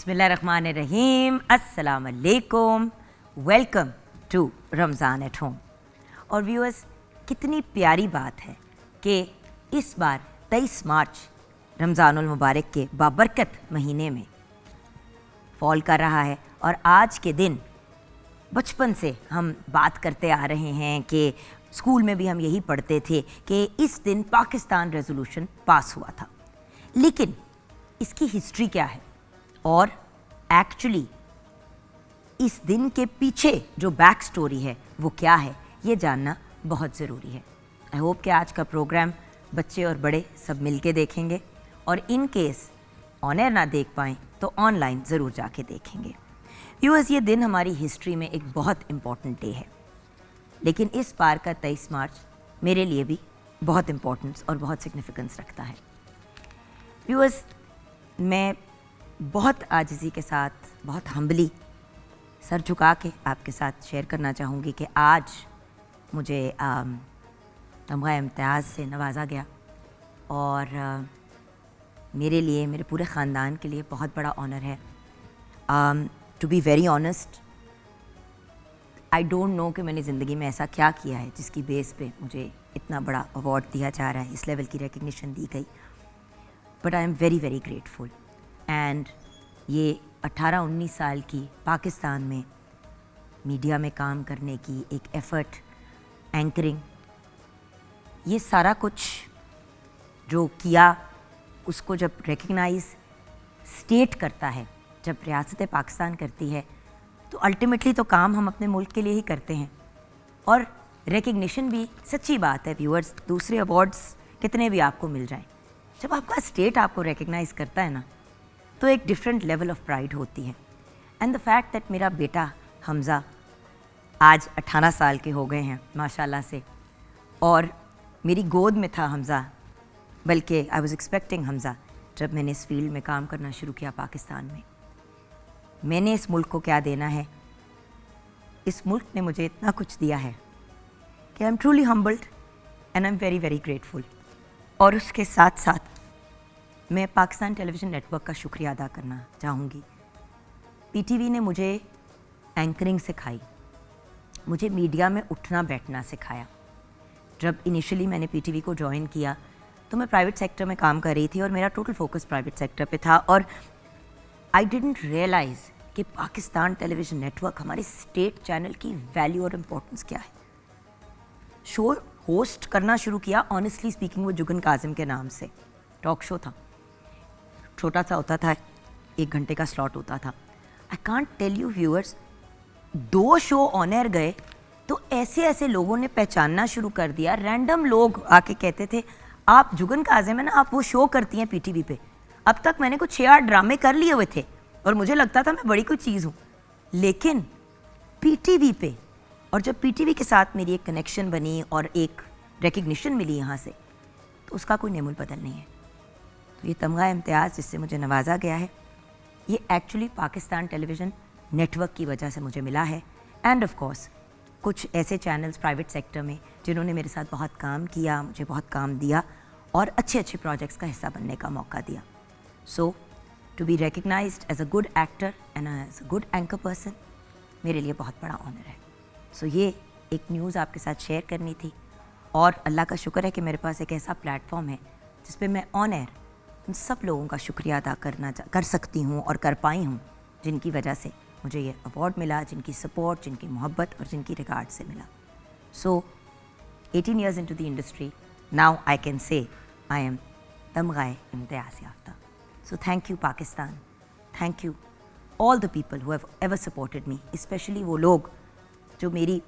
बिस्मिल्लाहिर्रहमानिर्रहीम, अस्सलाम वालेकुम, welcome to Ramzan at home. और व्यूअर्स, कितनी प्यारी बात है कि इस बार 23 मार्च रमज़ानुल मुबारक के बाबरकत महीने में फॉल कर रहा है। और आज के दिन बचपन से हम बात करते आ रहे हैं कि स्कूल में भी हम यही पढ़ते थे कि इस दिन पाकिस्तान रेजोल्यूशन पास हुआ था। लेकिन इसकी हिस्ट्री क्या है और एक्चुअली इस दिन के पीछे जो बैक स्टोरी है वो क्या है, ये जानना बहुत ज़रूरी है। आई होप कि आज का प्रोग्राम बच्चे और बड़े सब मिलके देखेंगे, और इन केस ऑन एयर ना देख पाएँ तो ऑनलाइन ज़रूर जाके देखेंगे। व्यूअर्स, ये दिन हमारी हिस्ट्री में एक बहुत इम्पॉर्टेंट डे है, लेकिन इस बार का 23 मार्च मेरे लिए भी बहुत इम्पोर्टेंस और बहुत सिग्निफिकेंस रखता है। व्यूअर्स, मैं बहुत आजिज़ी के साथ, बहुत हम्बली सर झुका के आपके साथ शेयर करना चाहूँगी कि आज मुझे तमगा इम्तियाज़ से नवाजा गया, और मेरे लिए, मेरे पूरे ख़ानदान के लिए बहुत बड़ा ऑनर है। To be very honest, I don't know कि मैंने ज़िंदगी में ऐसा क्या किया है जिसकी बेस पे मुझे इतना बड़ा अवार्ड दिया जा रहा है, इस लेवल की रिकग्निशन दी गई। But I am very very grateful. And ये 18-19 साल की पाकिस्तान में मीडिया में काम करने की एक एफ़र्ट, एंकरिंग, ये सारा कुछ जो किया उसको जब रिकग्नाइज़ स्टेट करता है, जब रियासत पाकिस्तान करती है, तो अल्टीमेटली तो काम हम अपने मुल्क के लिए ही करते हैं। और रिकग्निशन भी, सच्ची बात है व्यूअर्स, दूसरे अवार्ड्स कितने भी आपको मिल जाएं, जब आपका स्टेट आपको रिकग्नाइज़ करता है ना, तो एक डिफरेंट लेवल ऑफ प्राइड होती है। एंड द फैक्ट दैट मेरा बेटा हमज़ा आज 18 साल के हो गए हैं माशाल्लाह से, और मेरी गोद में था हमज़ा, बल्कि आई वाज एक्सपेक्टिंग हमज़ा जब मैंने इस फील्ड में काम करना शुरू किया पाकिस्तान में। मैंने इस मुल्क को क्या देना है, इस मुल्क ने मुझे इतना कुछ दिया है कि I am truly humbled and I am very very grateful. और उसके साथ साथ मैं पाकिस्तान टेलीविज़न नेटवर्क का शुक्रिया अदा करना चाहूँगी। पीटीवी ने मुझे एंकरिंग सिखाई, मुझे मीडिया में उठना बैठना सिखाया। जब इनिशियली मैंने पीटीवी को ज्वाइन किया तो मैं प्राइवेट सेक्टर में काम कर रही थी, और मेरा टोटल फोकस प्राइवेट सेक्टर पे था। और आई डिडंट रियलाइज़ कि पाकिस्तान टेलीविज़न नेटवर्क, हमारे स्टेट चैनल की वैल्यू और इम्पोर्टेंस क्या है। शो होस्ट करना शुरू किया ऑनेस्टली स्पीकिंग वो जुगन काजिम के नाम से, टॉक शो था, छोटा सा होता था, 1 घंटे का स्लॉट होता था। I can't tell you viewers, 2 show on air गए तो ऐसे ऐसे लोगों ने पहचानना शुरू कर दिया। रैंडम लोग आके कहते थे, आप जुगन काजिम है ना, आप वो शो करती हैं पीटीवी पे। अब तक मैंने कुछ 6-8 ड्रामे कर लिए हुए थे और मुझे लगता था मैं बड़ी कोई चीज़ हूँ, लेकिन पीटीवी पे, और जब पीटीवी के साथ मेरी एक कनेक्शन बनी और एक रिकग्निशन मिली यहाँ से, तो उसका कोई नेमुल बदल नहीं है। तो ये तमगा इम्तियाज़ जिससे मुझे नवाजा गया है, ये एक्चुअली पाकिस्तान टेलीविज़न नेटवर्क की वजह से मुझे मिला है। एंड ऑफ कोर्स कुछ ऐसे चैनल्स प्राइवेट सेक्टर में जिन्होंने मेरे साथ बहुत काम किया, मुझे बहुत काम दिया और अच्छे अच्छे प्रोजेक्ट्स का हिस्सा बनने का मौका दिया। So to be recognised as a good actor and as a good anchor person मेरे लिए बहुत बड़ा ऑनर है। सो ये एक न्यूज़ आपके साथ शेयर करनी थी, और अल्लाह का शुक्र है कि मेरे पास एक ऐसा प्लेटफॉर्म है जिस पे मैं ऑन एयर उन सब लोगों का शुक्रिया अदा कर सकती हूँ और कर पाई हूँ, जिनकी वजह से मुझे ये अवार्ड मिला, जिनकी सपोर्ट, जिनकी मोहब्बत और जिनकी रिगार्ड से मिला। सो 18 years into the industry, now I can say I am तमगाए इम्तियाज़ याफ्ता। So thank you Pakistan, thank you all the people who have ever supported me, especially वो लोग जो मेरी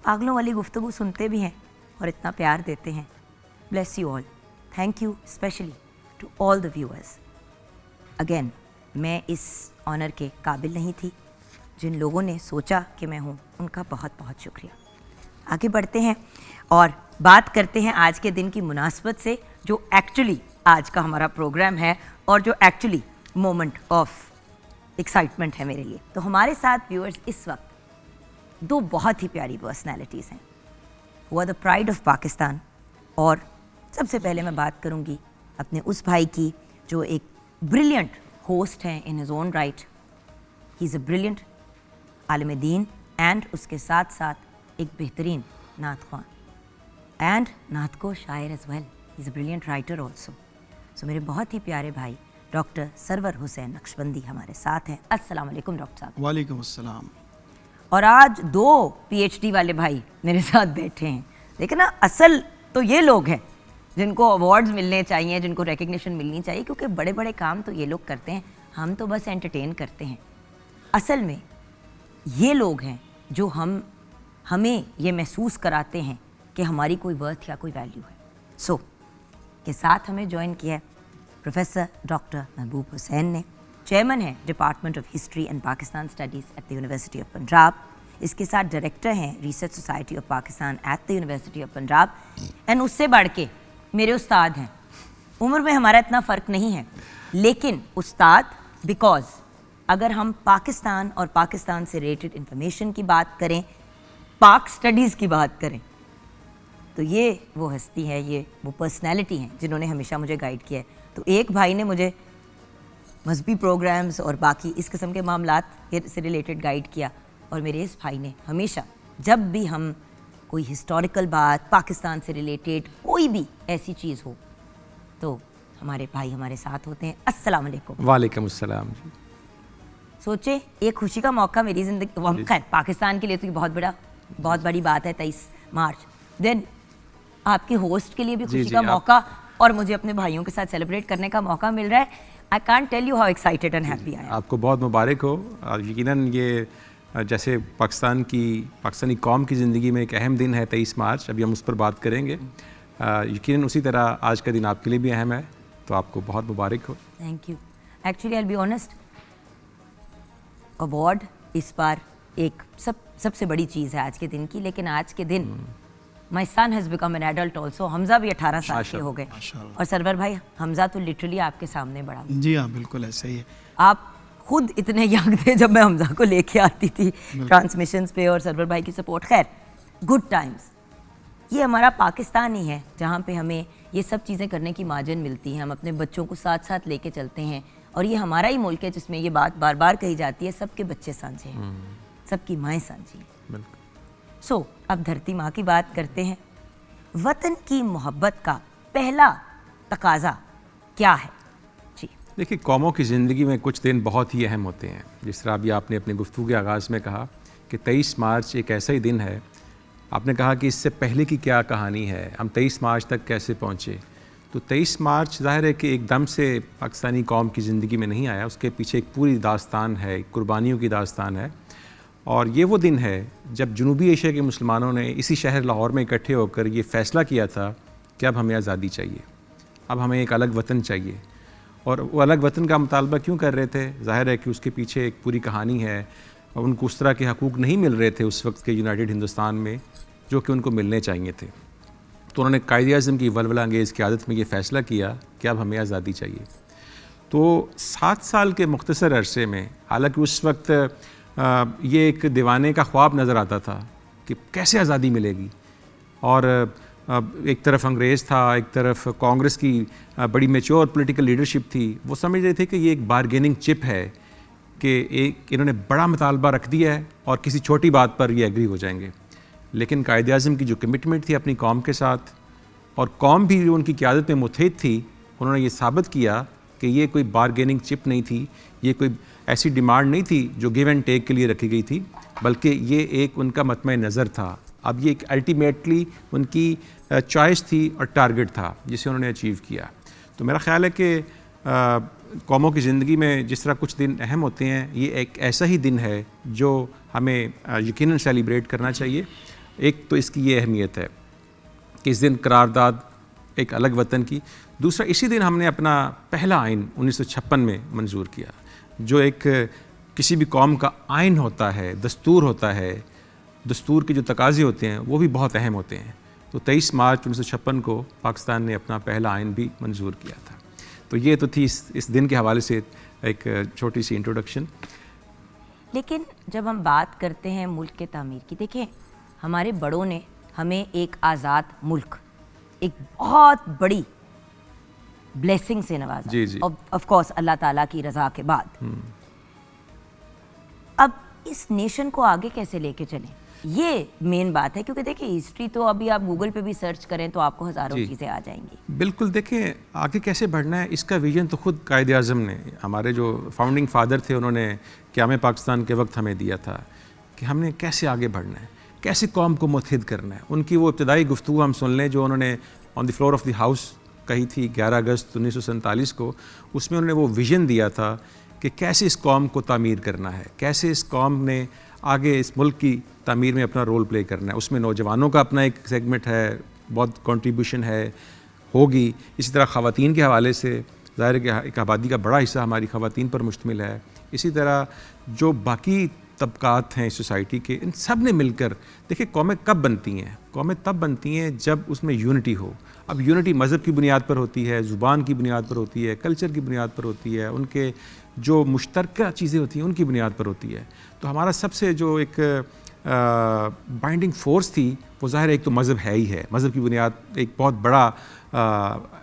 पागलों वाली गुफ्तगू सुनते भी हैं और इतना प्यार देते हैं। Bless you all. Thank you especially to all the viewers. Again, मैं इस ऑनर के काबिल नहीं थी, जिन लोगों ने सोचा कि मैं हूँ, उनका बहुत बहुत शुक्रिया। आगे बढ़ते हैं और बात करते हैं आज के दिन की मुनासबत से, जो एक्चुअली आज का हमारा प्रोग्राम है और जो एक्चुअली मोमेंट ऑफ एक्साइटमेंट है मेरे लिए। तो हमारे साथ व्यूअर्स इस वक्त 2 बहुत ही प्यारी पर्सनैलिटीज़ हैं, वो are the pride of Pakistan. और सबसे पहले मैं बात करूंगी अपने उस भाई की जो एक ब्रिलियंट होस्ट हैं in his own right, he is a brilliant आलिम दीन एंड उसके साथ साथ एक बेहतरीन नात ख्वान एंड नात को शायर as well, he is a brilliant writer also. So मेरे बहुत ही प्यारे भाई डॉक्टर सरवर हुसैन नक्शबंदी हमारे साथ हैं। अस्सलाम वालेकुम डॉक्टर साहब। वालेकुम अस्सलाम। और आज 2 PhD वाले भाई मेरे साथ बैठे हैं। देखिए ना, असल तो ये लोग हैं जिनको अवार्ड्स मिलने चाहिए, जिनको रिकग्निशन मिलनी चाहिए, क्योंकि बड़े बड़े काम तो ये लोग करते हैं, हम तो बस एंटरटेन करते हैं। असल में ये लोग हैं जो हमें ये महसूस कराते हैं कि हमारी कोई वर्थ या कोई वैल्यू है। सो के साथ हमें ज्वाइन किया है प्रोफेसर डॉक्टर महबूब हुसैन ने, चेयरमैन है department of history and Pakistan studies at the university of Punjab. इसके साथ डायरेक्टर हैं research society of Pakistan at the university of Punjab. And उससे बढ़ के मेरे उस्ताद हैं। उम्र में हमारा इतना फ़र्क नहीं है, लेकिन उस्ताद बिकॉज अगर हम पाकिस्तान और पाकिस्तान से रिलेटेड इंफॉर्मेशन की बात करें, पाक स्टडीज़ की बात करें, तो ये वो हस्ती है, ये वो पर्सनैलिटी हैं जिन्होंने हमेशा मुझे गाइड किया है। तो एक भाई ने मुझे मजहबी प्रोग्राम्स और बाकी इस किस्म के मामलात से रिलेटेड गाइड किया, और मेरे इस भाई ने हमेशा जब भी हम कोई हिस्टोरिकल बात, पाकिस्तान से रिलेटेड कोई भी ऐसी चीज़ हो, तो हमारे भाई हमारे साथ होते हैं। अस्सलाम वालेकुम। वालेकुम अस्सलाम जी। सोचे एक खुशी का मौका मेरी ज़िंदगी, खैर पाकिस्तान के लिए तो ये बहुत बड़ी बात है 23 मार्च। देन आपके होस्ट के लिए भी खुशी का मौका, और मुझे अपने भाइयों के साथ सेलिब्रेट करने का मौका मिल रहा है। I can't tell you how excited and happy I am. आपको बहुत मुबारक हो। यकीनन ये जैसे पाकिस्तानी कौम की ज़िंदगी में एक अहम दिन है 23 मार्च, अभी हम उस पर बात करेंगे। यकीनन उसी तरह आज का दिन आपके लिए भी अहम है, तो आपको बहुत मुबारक हो। Thank you. Actually I will be honest, award इस बार एक सबसे बड़ी चीज़ है आज के दिन की, लेकिन आज के दिन my son has become an adult also. Hamza भी 18 साल के हो गए, और सरवर भाई हमजा तो लिटरली आपके सामने बड़ा। जी हाँ, बिल्कुल ऐसा ही है। आप खुद इतने यंग थे जब मैं हमजा को लेके आती थी ट्रांसमिशंस पे, और सरवर भाई की सपोर्ट। खैर, गुड टाइम्स। ये हमारा पाकिस्तान ही है जहाँ पे हमें ये सब चीज़ें करने की माजन मिलती हैं। हम अपने बच्चों को साथ साथ लेके चलते हैं, और ये हमारा ही मुल्क है जिसमें ये बात बार बार कही जाती है, सबके बच्चे साझे हैं, सबकी माएँ साझी हैं। सो अब धरती माँ की बात करते हैं। वतन की मोहब्बत का पहला तकाजा क्या है? जी देखिए, कौमों की ज़िंदगी में कुछ दिन बहुत ही अहम होते हैं। जिस तरह अभी आपने अपनी गुफ्तगू के आगाज़ में कहा कि 23 मार्च एक ऐसा ही दिन है। आपने कहा कि इससे पहले की क्या कहानी है, हम 23 मार्च तक कैसे पहुँचे। तो 23 मार्च ज़ाहिर है कि एकदम से पाकिस्तानी कौम की ज़िंदगी में नहीं आया, उसके पीछे एक पूरी दास्तान है, कुर्बानियों की दास्तान है। और ये वो दिन है जब जनूबी एशिया के मुसलमानों ने इसी शहर लाहौर में इकट्ठे होकर ये फ़ैसला किया था कि अब हमें आज़ादी चाहिए, अब हमें एक अलग वतन चाहिए। और वो अलग वतन का मुतालबा क्यों कर रहे थे? ज़ाहिर है कि उसके पीछे एक पूरी कहानी है। और उनको उस तरह के हकूक़ नहीं मिल रहे थे उस वक्त के यूनाइटेड हिंदुस्तान में जो कि उनको मिलने चाहिए थे। तो उन्होंने कायदे-ए-आज़म की वलवला अंगेज़ क़यादत में ये फ़ैसला किया कि अब हमें आज़ादी चाहिए। तो 7 साल के मुख्तसर अरसे में, हालांकि उस वक्त ये एक दीवाने का ख्वाब नज़र आता था कि कैसे आज़ादी मिलेगी, और एक तरफ अंग्रेज़ था, एक तरफ कांग्रेस की बड़ी मैच्योर पॉलिटिकल लीडरशिप थी। वो समझ रहे थे कि ये एक बारगेनिंग चिप है कि एक इन्होंने बड़ा मुतालबा रख दिया है और किसी छोटी बात पर ये एग्री हो जाएंगे। लेकिन कायदे-ए-आज़म की जो कमिटमेंट थी अपनी कौम के साथ, और कौम भी जो उनकी क़यादत में मुत्तहिद थी, उन्होंने ये साबित किया कि ये कोई बारगेनिंग चिप नहीं थी, ये कोई ऐसी डिमांड नहीं थी जो गिव एंड टेक के लिए रखी गई थी, बल्कि ये एक उनका मतमे नज़र था। अब ये एक अल्टीमेटली उनकी चॉइस थी और टारगेट था जिसे उन्होंने अचीव किया। तो मेरा ख़्याल है कि कौमों की ज़िंदगी में जिस तरह कुछ दिन अहम होते हैं, ये एक ऐसा ही दिन है जो हमें यकीनन सेलिब्रेट करना चाहिए। एक तो इसकी ये अहमियत है कि इस दिन करारदाद एक अलग वतन की। दूसरा, इसी दिन हमने अपना पहला आइन 1956 में मंजूर किया, जो एक किसी भी कौम का आइन होता है, दस्तूर होता है। दस्तूर के जो तकाज़े होते हैं वो भी बहुत अहम होते हैं। तो 23 मार्च 1956 को पाकिस्तान ने अपना पहला आइन भी मंजूर किया था। तो ये तो थी इस दिन के हवाले से एक छोटी सी इंट्रोडक्शन। लेकिन जब हम बात करते हैं मुल्क के तामीर की, देखिए हमारे बड़ों ने हमें एक आज़ाद मुल्क, एक बहुत बड़ी ब्लेसिंग से नवाजा, जी, जी। ऑफ कोर्स अल्लाह ताला की रज़ा के बाद। अब इस नेशन को आगे कैसे लेके चलें, ये मेन बात है, क्योंकि देखिए हिस्ट्री तो अभी आप गूगल पे भी सर्च करें तो आपको हज़ारों जी। चीज़ें आ जाएंगी। बिल्कुल, देखें आगे कैसे बढ़ना है इसका विजन तो खुद कायदे आज़म ने, हमारे जो फाउंडिंग फादर थे, उन्होंने क़याम पाकिस्तान के वक्त हमें दिया था कि हमने कैसे आगे बढ़ना है, कैसे कौम को मुत्तहिद करना है। उनकी वो इब्तदाई गुफ्तगू हम सुन लें जो उन्होंने on the floor of the house कही थी 11 अगस्त 1947 को। उसमें उन्होंने वो विज़न दिया था कि कैसे इस कौम को तामीर करना है, कैसे इस कौम ने आगे इस मुल्क की तामीर में अपना रोल प्ले करना है। उसमें नौजवानों का अपना एक सेगमेंट है, बहुत कंट्रीब्यूशन है होगी। इसी तरह ख़वातीन के हवाले से ज़ाहिर है कि एक आबादी का बड़ा हिस्सा हमारी ख़वातीन पर मुश्तमिल है। इसी तरह जो बाकी तबकात हैं सोसाइटी के, इन सब ने मिलकर, देखिए कौमें कब बनती हैं, कौमें तब बनती हैं जब उसमें यूनिटी हो। अब यूनिटी मज़हब की बुनियाद पर होती है, ज़ुबान की बुनियाद पर होती है, कल्चर की बुनियाद पर होती है, उनके जो मुश्तरका चीज़ें होती हैं उनकी बुनियाद पर होती है। तो हमारा सबसे जो एक बाइंडिंग फोर्स थी वो ज़ाहिर है एक तो मज़हब है ही है। मज़हब की बुनियाद एक बहुत बड़ा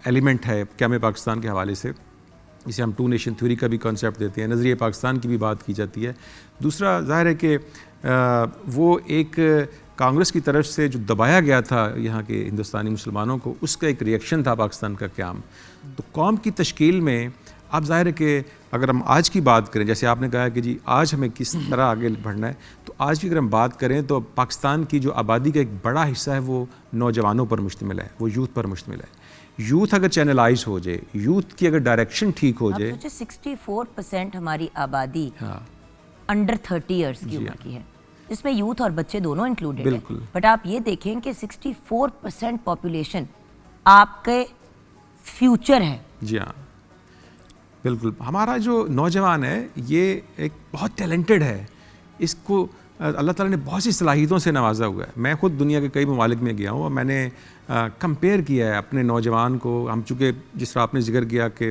एलिमेंट है क़याम पाकिस्तान के हवाले से, जिसे हम 2 नेशन थ्योरी का भी कॉन्सेप्ट देते हैं, नज़रिए पाकिस्तान की भी बात की जाती है। दूसरा ज़ाहिर है कि वो एक कांग्रेस की तरफ से जो दबाया गया था यहाँ के हिंदुस्तानी मुसलमानों को, उसका एक रिएक्शन था पाकिस्तान का क़याम। तो कौम की तश्कील में अब ज़ाहिर है कि अगर हम आज की बात करें, जैसे आपने कहा कि जी आज हमें किस तरह आगे बढ़ना है, तो आज की अगर हम बात करें तो पाकिस्तान की जो आबादी का एक बड़ा हिस्सा है वो नौजवानों पर मुश्तमिल है, वो यूथ पर मुश्तमिल है। यूथ अगर चैनलाइज हो जाए, यूथ की अगर डायरेक्शन ठीक हो जाए। 64% हमारी आबादी हाँ, अंडर 30 ईयर्स की उम्र की है, जिसमें यूथ और बच्चे दोनों इंक्लूडेड है। बिल्कुल। बट आप ये देखें कि 64% पॉपुलेशन आपके फ्यूचर है। जी हाँ, बिल्कुल। हमारा जो नौजवान है ये एक बहुत टैलेंटेड है, इसको अल्लाह ताला ने बहुत सी सलाहियतों से नवाजा हुआ है। मैं खुद दुनिया के कई ममालिक में गया हूँ और मैंने कंपेयर किया है अपने नौजवान को। हम चूँकि जिस तरह आपने जिक्र किया कि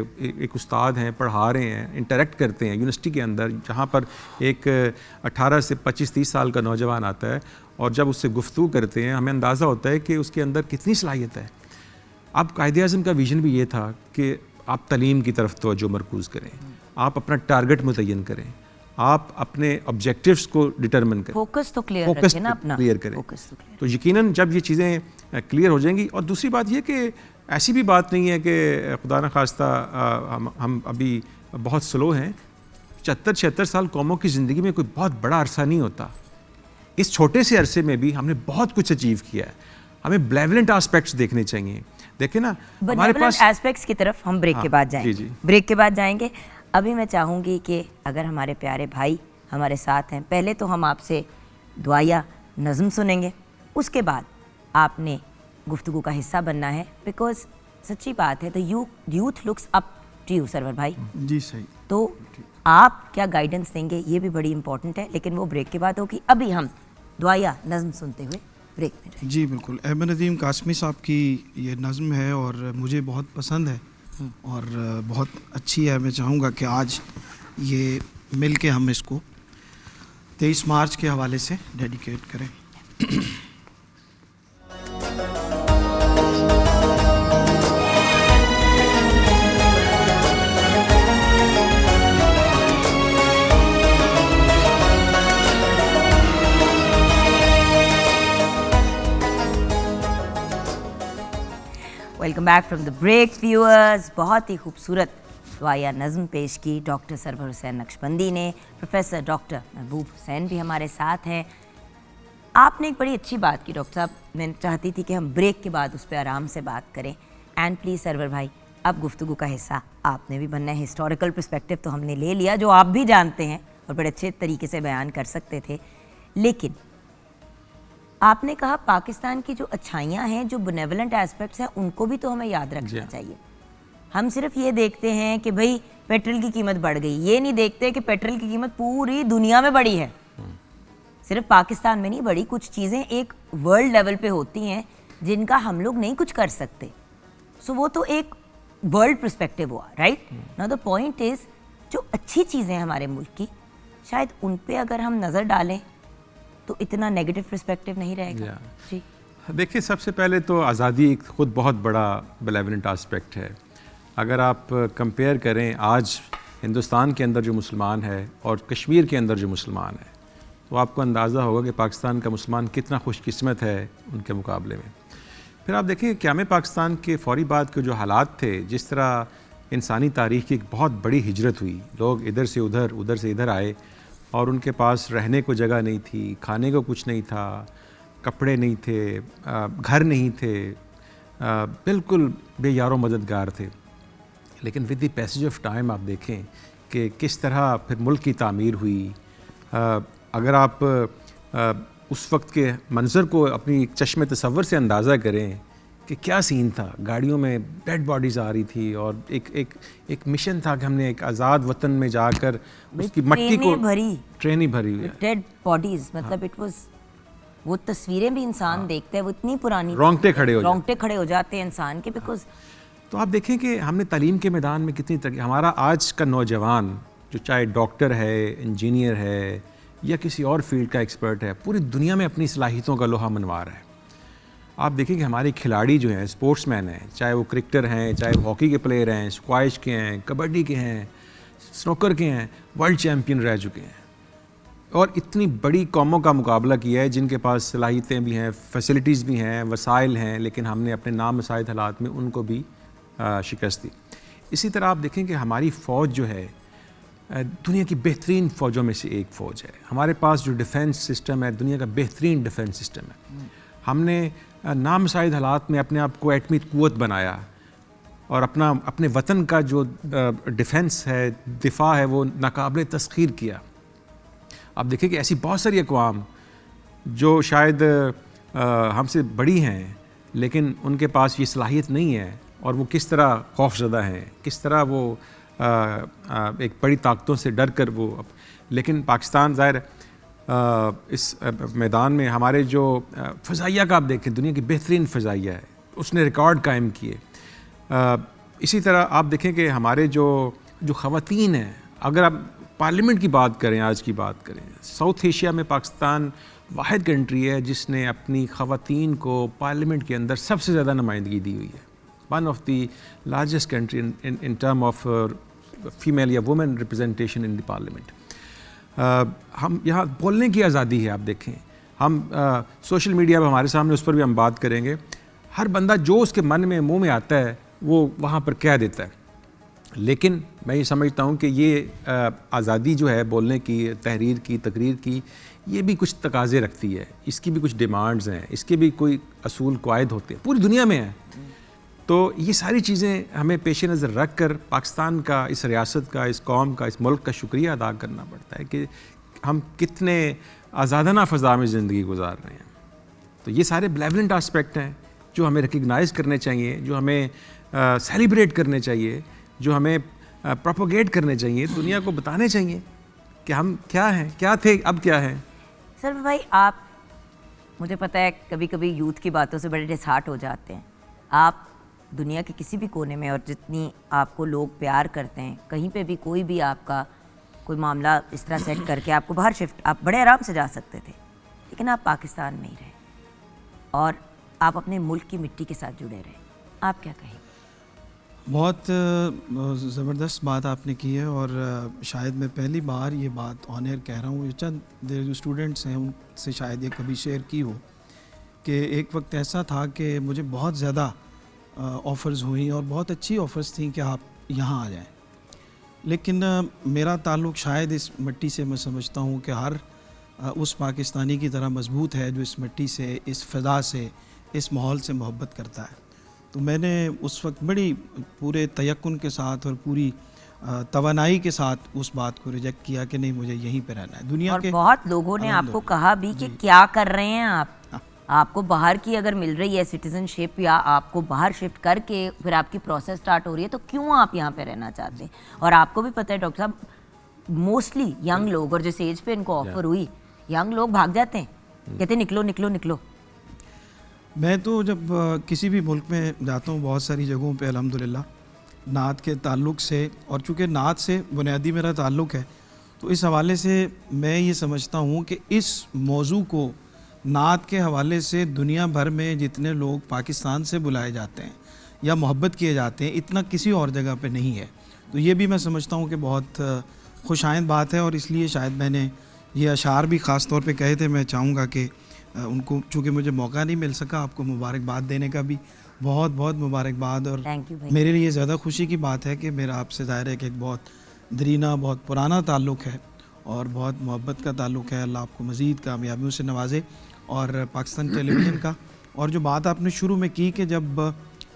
एक उस्ताद हैं, पढ़ा रहे हैं, इंटरेक्ट करते हैं यूनिवर्सिटी के अंदर, जहाँ पर एक 18 से 25-30 साल का नौजवान आता है और जब उससे गुफ्तगू करते हैं हमें अंदाज़ा होता है कि उसके अंदर कितनी सलाहियत है। अब कायदे आज़म का विज़न भी ये था कि आप तालीम की तरफ तवज्जो मरकूज़ करें, आप अपना टारगेट मुतय्यन करें, आप अपने ऑब्जेक्टिव्स को डिटरमिन करें, फोकस तो क्लियर फोकस रखें ना अपना, क्लियर करें। फोकस तो क्लियर। तो यकीनन जब ये चीज़ें क्लियर हो जाएंगी। और दूसरी बात ये कि ऐसी भी बात नहीं है कि खुदा न खास्ता हम अभी बहुत स्लो हैं। 75-76 साल कौमों की ज़िंदगी में कोई बहुत बड़ा अरसा नहीं होता। इस छोटे से अरसे में भी हमने बहुत कुछ अचीव किया है। हमें बेनेवलेंट एस्पेक्ट्स देखने चाहिए। देखें ना, हमारे पास एस्पेक्ट्स की तरफ हम ब्रेक के बाद जाएंगे। जी, जी। ब्रेक के बाद जाएंगे। अभी मैं चाहूँगी कि अगर हमारे प्यारे भाई हमारे साथ हैं, पहले तो हम आपसे दुआया नज़म सुनेंगे, उसके बाद आपने गुफ्तगू का हिस्सा बनना है, बिकॉज सच्ची बात है, तो youth looks up to you Sarwar भाई। जी सही। तो आप क्या गाइडेंस देंगे ये भी बड़ी इंपॉर्टेंट है, लेकिन वो ब्रेक के बाद होगी। अभी हम दुआया नज़म सुनते हुए ब्रेक में जाएंगे। जी बिल्कुल। अहमद नदीम कासमी साहब की ये नज़म है और मुझे बहुत पसंद है और बहुत अच्छी है। मैं चाहूँगा कि आज ये मिल के हम इसको 23 मार्च के हवाले से डेडिकेट करें। Welcome back from the break viewers. बहुत ही खूबसूरत दुआया नज़म पेश की डॉक्टर सरवर हुसैन नक्शबंदी ने। प्रोफेसर डॉक्टर महबूब हुसैन भी हमारे साथ हैं। आपने एक बड़ी अच्छी बात की डॉक्टर साहब, मैं चाहती थी कि हम ब्रेक के बाद उस पर आराम से बात करें। एंड प्लीज़ सरवर भाई, अब गुफ्तगू का हिस्सा आपने भी बनना है। हिस्टोरिकल पर्सपेक्टिव तो हमने ले लिया जो आप भी जानते हैं और बड़े अच्छे तरीके से बयान कर सकते थे, लेकिन आपने कहा पाकिस्तान की जो अच्छाइयाँ हैं, जो बेनेवलेंट एस्पेक्ट्स हैं, उनको भी तो हमें याद रखना चाहिए। हम सिर्फ ये देखते हैं कि भाई पेट्रोल की कीमत बढ़ गई, ये नहीं देखते कि पेट्रोल की कीमत पूरी दुनिया में बढ़ी है, सिर्फ पाकिस्तान में नहीं बढ़ी। कुछ चीज़ें एक वर्ल्ड लेवल पे होती हैं जिनका हम लोग नहीं कुछ कर सकते। सो वो तो एक वर्ल्ड पर्सपेक्टिव हुआ, right. Now the point is, जो अच्छी चीज़ें हैं हमारे मुल्क की, शायद उन पे अगर हम नज़र डालें तो इतना नेगेटिव पर्सपेक्टिव नहीं रहेगा। जी देखिए, सबसे पहले तो आज़ादी एक खुद बहुत बड़ा बेनेवलेंट एस्पेक्ट है। अगर आप कंपेयर करें आज हिंदुस्तान के अंदर जो मुसलमान है और कश्मीर के अंदर जो मुसलमान है, तो आपको अंदाज़ा होगा कि पाकिस्तान का मुसलमान कितना खुशकिस्मत है उनके मुकाबले में। फिर आप देखें क़याम पाकिस्तान के फ़ौरी बाद के जो हालात थे, जिस तरह इंसानी तारीख़ की एक बहुत बड़ी हिजरत हुई, लोग इधर से उधर, उधर से इधर आए और उनके पास रहने को जगह नहीं थी, खाने को कुछ नहीं था, कपड़े नहीं थे, घर नहीं थे, बिल्कुल बेयारो मददगार थे। लेकिन with the passage of time आप देखें कि किस तरह फिर मुल्क की तामीर हुई। अगर आप उस वक्त के मंज़र को अपनी चश्मे तसव्वुर से अंदाज़ा करें कि क्या सीन था, गाड़ियों में डेड बॉडीज़ आ रही थी और एक मिशन था कि हमने एक आज़ाद वतन में जाकर उसकी मट्टी को ट्रेनें भरी हुई डेड बॉडीज़, मतलब इट वाज, वो तस्वीरें भी इंसान देखता है, वो इतनी पुरानी, रोंगटे खड़े हो जाते हैं इंसान के, बिकॉज तो आप देखें कि हमने तालीम के मैदान में कितनी तरक्की, हमारा आज का नौजवान जो चाहे डॉक्टर है, इंजीनियर है या किसी और फील्ड का एक्सपर्ट है, पूरी दुनिया में अपनी सलाहियतों का लोहा मनवा रहा है। आप देखें कि हमारे खिलाड़ी जो हैं, स्पोर्ट्समैन हैं, चाहे वो क्रिकेटर हैं, चाहे वो हॉकी के प्लेयर हैं, स्क्वैश के हैं, कबड्डी के हैं, स्नूकर के हैं, वर्ल्ड चैम्पियन रह चुके हैं और इतनी बड़ी कौमों का मुकाबला किया है जिनके पास सलाहियतें भी हैं, फैसिलिटीज़ भी हैं, वसाइल हैं, लेकिन हमने अपने नामुसाइद हालात में उनको भी शिकस्त दी। इसी तरह आप देखें कि हमारी फ़ौज जो है दुनिया की बेहतरीन फ़ौजों में से एक फ़ौज है। हमारे पास जो डिफेंस सिस्टम है दुनिया का बेहतरीन डिफेंस सिस्टम है। हमने नामुसाइद हालात में अपने आप को एटमी क़ुव्वत बनाया और अपने वतन का जो डिफेंस है, दिफा है, वो नाकाबिल तस्खीर किया। आप देखिए कि ऐसी बहुत सारी अक़वाम जो शायद हमसे बड़ी हैं लेकिन उनके पास ये सलाहियत नहीं है और वो किस तरह खौफज़दा हैं, किस तरह वो एक बड़ी ताकतों से डर कर वो, लेकिन पाकिस्तान ज़ाहिर इस मैदान में हमारे जो फ़ज़ाइया का आप देखें, दुनिया की बेहतरीन फ़ज़ाइया है, उसने रिकॉर्ड कायम किए। इसी तरह आप देखें कि हमारे जो ख़वातीन हैं, अगर आप पार्लियामेंट की बात करें, आज की बात करें, साउथ एशिया में पाकिस्तान वाहिद कंट्री है जिसने अपनी ख़वातीन को पार्लियामेंट के अंदर सबसे ज़्यादा नुमाइंदगी दी हुई है। One of the largest country in term of female या women representation in the parliament. हम यहाँ बोलने की आज़ादी है, आप देखें, हम सोशल मीडिया पर हमारे सामने, उस पर भी हम बात करेंगे, हर बंदा जो उसके मन में मुंह में आता है वो वहाँ पर कह देता है। लेकिन मैं ये समझता हूँ कि ये आज़ादी जो है बोलने की, तहरीर की, तकरीर की, ये भी कुछ तकाज़े रखती है, इसकी भी कुछ डिमांड्स हैं, इसके भी कोई असूल कायद होते हैं, पूरी दुनिया में हैं। तो ये सारी चीज़ें हमें पेश नज़र रख कर पाकिस्तान का, इस रियासत का, इस कौम का, इस मुल्क का शुक्रिया अदा करना पड़ता है कि हम कितने आज़ादाना फ़ज़ा में ज़िंदगी गुजार रहे हैं। तो ये सारे बेनेवलेंट आस्पेक्ट हैं जो हमें रिकग्नाइज़ करने चाहिए, जो हमें सेलिब्रेट करने चाहिए, जो हमें प्रोपोगेट करने चाहिए, दुनिया को बताने चाहिए कि हम क्या हैं, क्या थे, अब क्या हैं। सर भाई, आप, मुझे पता है कभी कभी यूथ की बातों से बड़े डिसहार्ट हो जाते हैं। आप दुनिया के किसी भी कोने में, और जितनी आपको लोग प्यार करते हैं, कहीं पे भी कोई भी आपका कोई मामला इस तरह सेट करके आपको बाहर शिफ्ट, आप बड़े आराम से जा सकते थे, लेकिन आप पाकिस्तान में ही रहे और आप अपने मुल्क की मिट्टी के साथ जुड़े रहे। आप क्या कहें? बहुत ज़बरदस्त बात आपने की है और शायद मैं पहली बार ये बात ऑन एयर कह रहा हूँ। चंद देर जो स्टूडेंट्स हैं उनसे शायद ये कभी शेयर की हो कि एक वक्त ऐसा था कि मुझे बहुत ज़्यादा ऑफ़र्स हुई और बहुत अच्छी ऑफ़र्स थी कि आप यहाँ आ जाएं, लेकिन मेरा ताल्लुक़ शायद इस मिट्टी से, मैं समझता हूँ कि हर उस पाकिस्तानी की तरह मज़बूत है जो इस मिट्टी से, इस फ़ज़ा से, इस माहौल से मोहब्बत करता है। तो मैंने उस वक्त बड़ी पूरे तयक्कुन के साथ और पूरी तवानाई के साथ उस बात को रिजेक्ट किया कि नहीं, मुझे यहीं पे रहना है। दुनिया और के बहुत लोगों ने आपको कहा भी कि क्या कर रहे हैं आप, आपको बाहर की अगर मिल रही है सिटीजनशिप या आपको बाहर शिफ्ट करके फिर आपकी प्रोसेस स्टार्ट हो रही है, तो क्यों आप यहाँ पे रहना चाहते हैं? और आपको भी पता है डॉक्टर साहब, मोस्टली यंग लोग, और जिस एज पे इनको ऑफर हुई, यंग लोग भाग जाते हैं, कहते निकलो निकलो निकलो। मैं तो जब किसी भी मुल्क में जाता हूँ, बहुत सारी जगहों पे अल्हम्दुलिल्लाह नात के ताल्लुक़ से, और चूँकि नात से बुनियादी मेरा ताल्लुक़ है, तो इस हवाले से मैं ये समझता हूँ कि इस मौजू को नात के हवाले से दुनिया भर में जितने लोग पाकिस्तान से बुलाए जाते हैं या मोहब्बत किए जाते हैं, इतना किसी और जगह पे नहीं है। तो ये भी मैं समझता हूँ कि बहुत खुशाइंद बात है, और इसलिए शायद मैंने ये अशार भी ख़ास तौर पे कहे थे। मैं चाहूँगा कि उनको, चूँकि मुझे मौका नहीं मिल सका आपको मुबारकबाद देने का, भी बहुत बहुत मुबारकबाद। और थैंक यू भाई। मेरे लिए ज़्यादा खुशी की बात है कि मेरा आपसे ज़ाहिर है कि एक बहुत दरीना, बहुत पुराना ताल्लुक़ है और बहुत मोहब्बत का ताल्लुक़ है। अल्लाह आपको मज़ीद कामयाबियों से नवाजे। और पाकिस्तान टेलीविज़न का, और जो बात आपने शुरू में की कि जब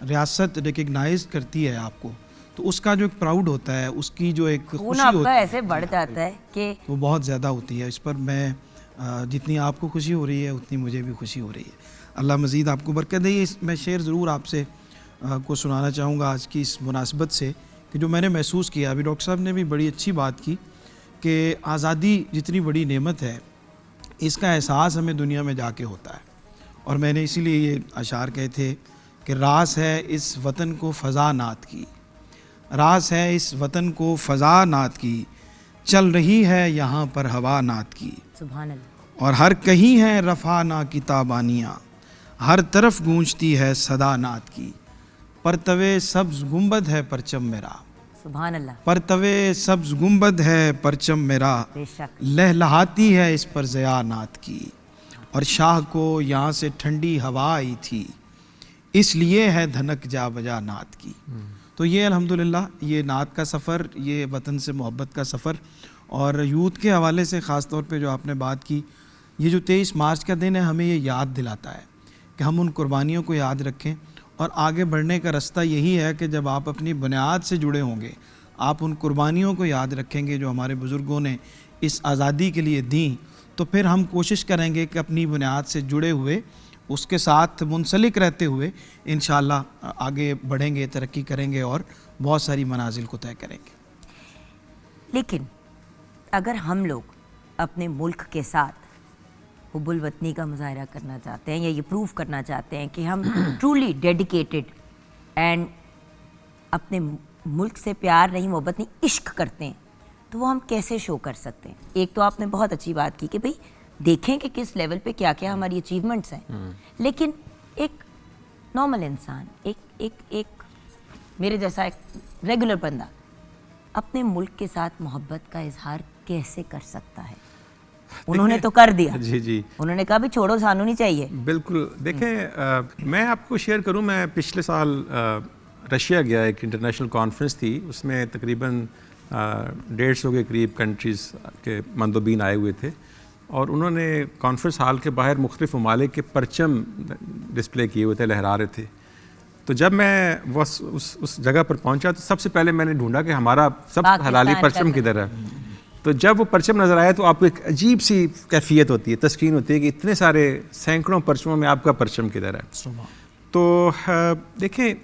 रियासत रिकग्नाइज करती है आपको, तो उसका जो एक प्राउड होता है, उसकी जो एक खून खुशी आपका होती है, ऐसे बढ़ जाता है कि वो बहुत ज़्यादा होती है। इस पर मैं जितनी आपको खुशी हो रही है उतनी मुझे भी खुशी हो रही है। अल्लाह मज़ीद आपको बरकत दे। मैं शेर ज़रूर आपसे को सुनाना चाहूँगा आज की इस मुनासिबत से, कि जो मैंने महसूस किया। अभी डॉक्टर साहब ने भी बड़ी अच्छी बात की कि आज़ादी जितनी बड़ी नेमत है, इसका एहसास हमें दुनिया में जाके होता है। और मैंने इसीलिए ये अशार कहे थे कि रास है इस वतन को फ़ज़ा नात की, रास है इस वतन को फ़ज़ा नात की, चल रही है यहाँ पर हवा नात की। सुभान अल्लाह। और हर कहीं है रफ़ा ना किताबानियाँ, हर तरफ गूंजती है सदा नात की। परतवे सब्ज़ गुंबद है परचम मेरा, सुभान अल्लाह। परतवे सब्ज़ गुंबद है परचम मेरा, बेशक। लहलहाती है इस पर ज़या नात की। और शाह को यहाँ से ठंडी हवा आई थी, इसलिए है धनक जा बजा नात की। तो ये अल्हम्दुलिल्लाह, ये नात का सफ़र, ये वतन से मोहब्बत का सफ़र। और यूथ के हवाले से ख़ास तौर पे जो आपने बात की, ये जो 23 मार्च का दिन है, हमें ये याद दिलाता है कि हम उन कुर्बानियों को याद रखें। और आगे बढ़ने का रास्ता यही है कि जब आप अपनी बुनियाद से जुड़े होंगे, आप उन कुर्बानियों को याद रखेंगे जो हमारे बुज़ुर्गों ने इस आज़ादी के लिए दी, तो फिर हम कोशिश करेंगे कि अपनी बुनियाद से जुड़े हुए, उसके साथ मुंसलिक रहते हुए इंशाअल्लाह आगे बढ़ेंगे, तरक्की करेंगे और बहुत सारी मनाजिल को तय करेंगे। लेकिन अगर हम लोग अपने मुल्क के साथ हुब्बुल वतनी का मुजाहरा करना चाहते हैं, या ये प्रूव करना चाहते हैं कि हम ट्रूली डेडिकेटेड एंड अपने मुल्क से प्यार नहीं, मोहब्बत नहीं, इश्क करते हैं, तो वो हम कैसे शो कर सकते हैं? एक तो आपने बहुत अच्छी बात की कि भाई देखें कि किस लेवल पे क्या क्या हमारी अचीवमेंट्स हैं, लेकिन एक नॉर्मल इंसान, एक मेरे जैसा एक रेगुलर बंदा अपने मुल्क के साथ मोहब्बत का इजहार कैसे कर सकता है? उन्होंने तो कर दिया। जी। उन्होंने कहा भी छोड़ो, सानू नहीं चाहिए। बिल्कुल। देखें, मैं आपको शेयर करूं, मैं पिछले साल रशिया गया, एक इंटरनेशनल कॉन्फ्रेंस थी, उसमें तकरीबन 150 के करीब कंट्रीज़ के मंदोबीन आए हुए थे, और उन्होंने कॉन्फ्रेंस हॉल के बाहर मुख्तलिफ ममालिक के परचम डिस्प्ले किए हुए थे, लहरा रहे थे। तो जब मैं उस जगह पर पहुंचा, तो सबसे पहले मैंने ढूंढा कि हमारा सब हलाली परचम किधर है। तो जब वो परचम नज़र आया, तो आपको एक अजीब सी कैफियत होती है, तस्कीन होती है कि इतने सारे सैकड़ों परचमों में आपका परचम किधर है। तो देखें,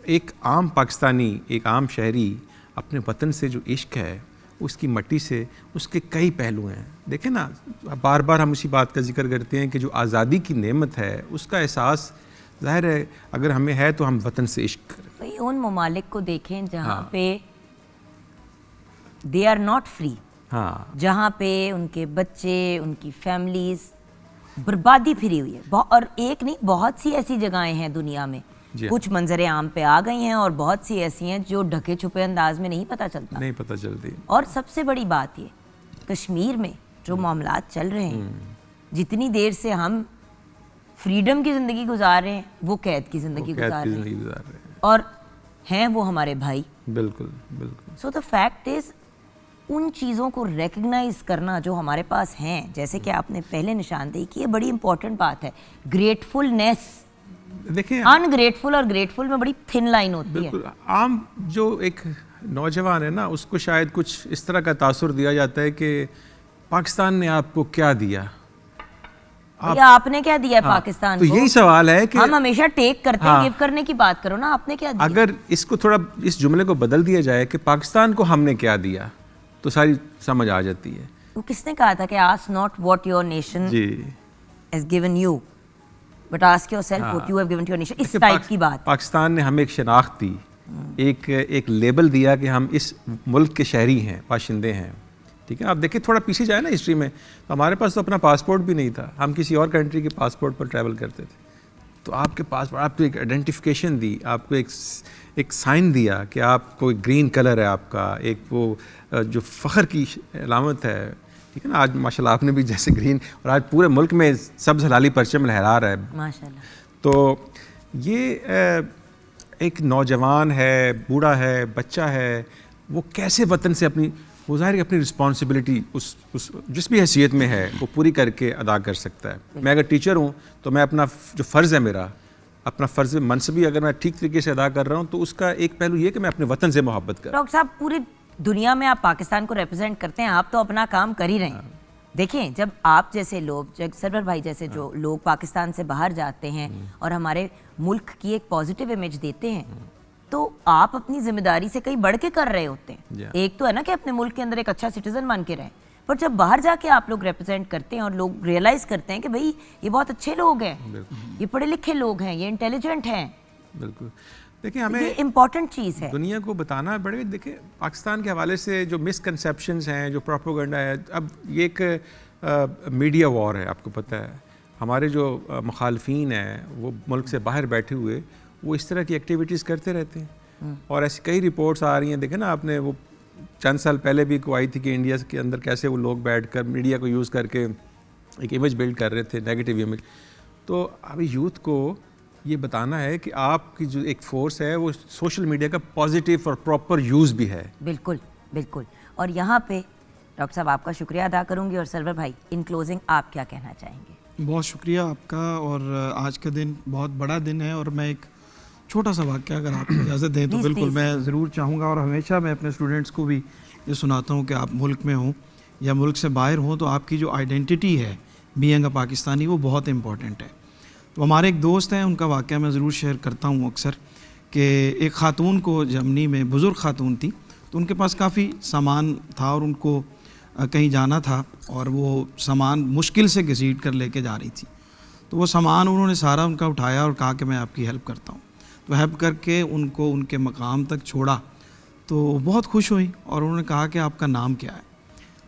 एक आम पाकिस्तानी, एक आम शहरी, अपने वतन से जो इश्क है, उसकी मट्टी से, उसके कई पहलू हैं। देखें ना, बार बार हम उसी बात का जिक्र करते हैं कि जो आज़ादी की नेमत है, उसका एहसास ज़ाहिर है अगर हमें है तो हम वतन से इश्क करें। भाई उन ममालिक को देखें जहाँ पे दे आर नॉट फ्री, जहाँ पे उनके बच्चे, उनकी फैमिलीज बर्बादी फिरी हुई है। और एक नहीं, बहुत सी ऐसी जगहें हैं दुनिया में, कुछ मंजरे आम पे आ गई हैं, और बहुत सी ऐसी हैं जो ढके छुपे अंदाज में नहीं पता चलती। और सबसे बड़ी बात ये, कश्मीर में जो मामलात चल रहे हैं, जितनी देर से हम फ्रीडम की ज़िंदगी गुजार रहे हैं, वो कैद की ज़िंदगी गुजार रहे हैं, और हैं वो हमारे भाई। बिल्कुल। सो द फैक्ट इज़, उन चीज़ों को रिकग्नाइज करना जो हमारे पास हैं, जैसे कि आपने पहले निशानदेही की, ये बड़ी इंपॉर्टेंट बात है। ग्रेटफुलनेस, देखिए, अनग्रेटफुल और ग्रेटफुल में बड़ी थिन लाइन होती है। बिल्कुल। आम जो एक नौजवान है ना, उसको शायद कुछ इस तरह का तासुर दिया जाता है कि पाकिस्तान ने आपको क्या दिया, आपने क्या दिया है पाकिस्तान को? तो यही सवाल है कि हम हमेशा टेक करते हैं, गिव करने की बात करो ना, आपने क्या दिया? अगर इसको थोड़ा, इस जुमले को बदल दिया जाए कि पाकिस्तान को हमने क्या दिया, तो सारी समझ आ जाती है। वो किसने कहा था कि ask not what your nation has given you, but ask yourself what you have given to your nation. इस टाइप की बात। पाकिस्तान ने हमें एक शनाख्त दी, एक लेबल दिया कि हम इस मुल्क के शहरी हैं, बाशिंदे हैं। ठीक है, आप देखिए, थोड़ा पीछे जाए ना हिस्ट्री में, तो हमारे पास तो अपना पासपोर्ट भी नहीं था, हम किसी और कंट्री के पासपोर्ट पर ट्रैवल करते थे। तो आपके पास आपको एक आइडेंटिफिकेशन दी, आपको एक साइन दिया कि आपको ग्रीन कलर है आपका, एक वो जो फ़ख्र की अलामत है, ठीक है ना। आज माशाल्लाह आपने भी जैसे ग्रीन, और आज पूरे मुल्क में सब्ज़ हलाली परचम लहरा रहा है माशाल्लाह। तो ये एक नौजवान है, बूढ़ा है, बच्चा है, वो कैसे वतन से अपनी, वो ज़ाहिर है अपनी रिस्पॉन्सिबिलिटी उस जिस भी हैसियत में है वो पूरी करके अदा कर सकता है। मैं अगर टीचर हूँ तो मैं अपना जो फ़र्ज़ है मेरा, अपना फ़र्ज़ मनसबी अगर मैं ठीक तरीके से अदा कर रहा हूँ तो उसका एक पहलू ये कि मैं अपने वतन से मोहब्बत कर। डॉक्टर साहब, पूरी दुनिया में आप पाकिस्तान को रिप्रेजेंट करते हैं, आप तो अपना काम कर ही रहे हैं। देखें, जब आप जैसे लोग, जब सरवर भाई जैसे जो लोग पाकिस्तान से बाहर जाते हैं और हमारे मुल्क की एक पॉजिटिव इमेज देते हैं, तो आप अपनी जिम्मेदारी से कहीं बढ़ के कर रहे होते हैं। एक तो है ना कि अपने मुल्क के अंदर एक अच्छा सिटीजन बन के रहें, पर जब बाहर जाके आप लोग रिप्रेजेंट करते हैं और लोग रियलाइज करते हैं कि भाई ये बहुत अच्छे लोग हैं, ये पढ़े लिखे लोग हैं, ये इंटेलिजेंट हैं। बिल्कुल, देखिए हमें ये इम्पॉर्टेंट चीज़ है दुनिया को बताना बड़े। देखिए पाकिस्तान के हवाले से जो मिसकंसेप्शंस हैं, जो प्रोपोगंडा है, अब ये एक मीडिया वॉर है, आपको पता है। हमारे जो मुखालफीन हैं वो मुल्क से बाहर बैठे हुए वो इस तरह की एक्टिविटीज़ करते रहते हैं, और ऐसी कई रिपोर्ट्स आ रही हैं। देखें ना आपने, वो चंद साल पहले भी को आई थी कि इंडिया के अंदर कैसे वो लोग बैठकर मीडिया को यूज़ करके एक इमेज बिल्ड कर रहे थे, नेगेटिव इमेज। तो अभी यूथ को ये बताना है कि आपकी जो एक फोर्स है वो सोशल मीडिया का पॉजिटिव और प्रॉपर यूज़ भी है। बिल्कुल बिल्कुल। और यहाँ पे डॉक्टर साहब आपका शुक्रिया अदा करूँगी, और सरवर भाई इन क्लोजिंग आप क्या कहना चाहेंगे? बहुत शुक्रिया आपका, और आज का दिन बहुत बड़ा दिन है, और मैं एक छोटा सा वाक़या अगर आप इजाज़त दें तो बिल्कुल मैं ज़रूर चाहूँगा। और हमेशा मैं अपने स्टूडेंट्स को भी ये सुनाता हूँ कि आप मुल्क में हों या मुल्क से बाहर हों तो आपकी जो आइडेंटिटी है बीइंग अ पाकिस्तानी वो बहुत इम्पॉर्टेंट है। तो हमारे एक दोस्त हैं, उनका वाक़या मैं ज़रूर शेयर करता हूँ अक्सर, कि एक ख़ातून को जर्मनी में, बुज़ुर्ग ख़ातून थी, तो उनके पास काफ़ी सामान था और उनको कहीं जाना था, और वो सामान मुश्किल से घसीट कर लेके जा रही थी। तो वो सामान उन्होंने सारा उनका उठाया और कहा कि मैं आपकी हेल्प करता हूँ। तो हेल्प करके उनको उनके मकाम तक छोड़ा, तो बहुत खुश हुई और उन्होंने कहा कि आपका नाम क्या है।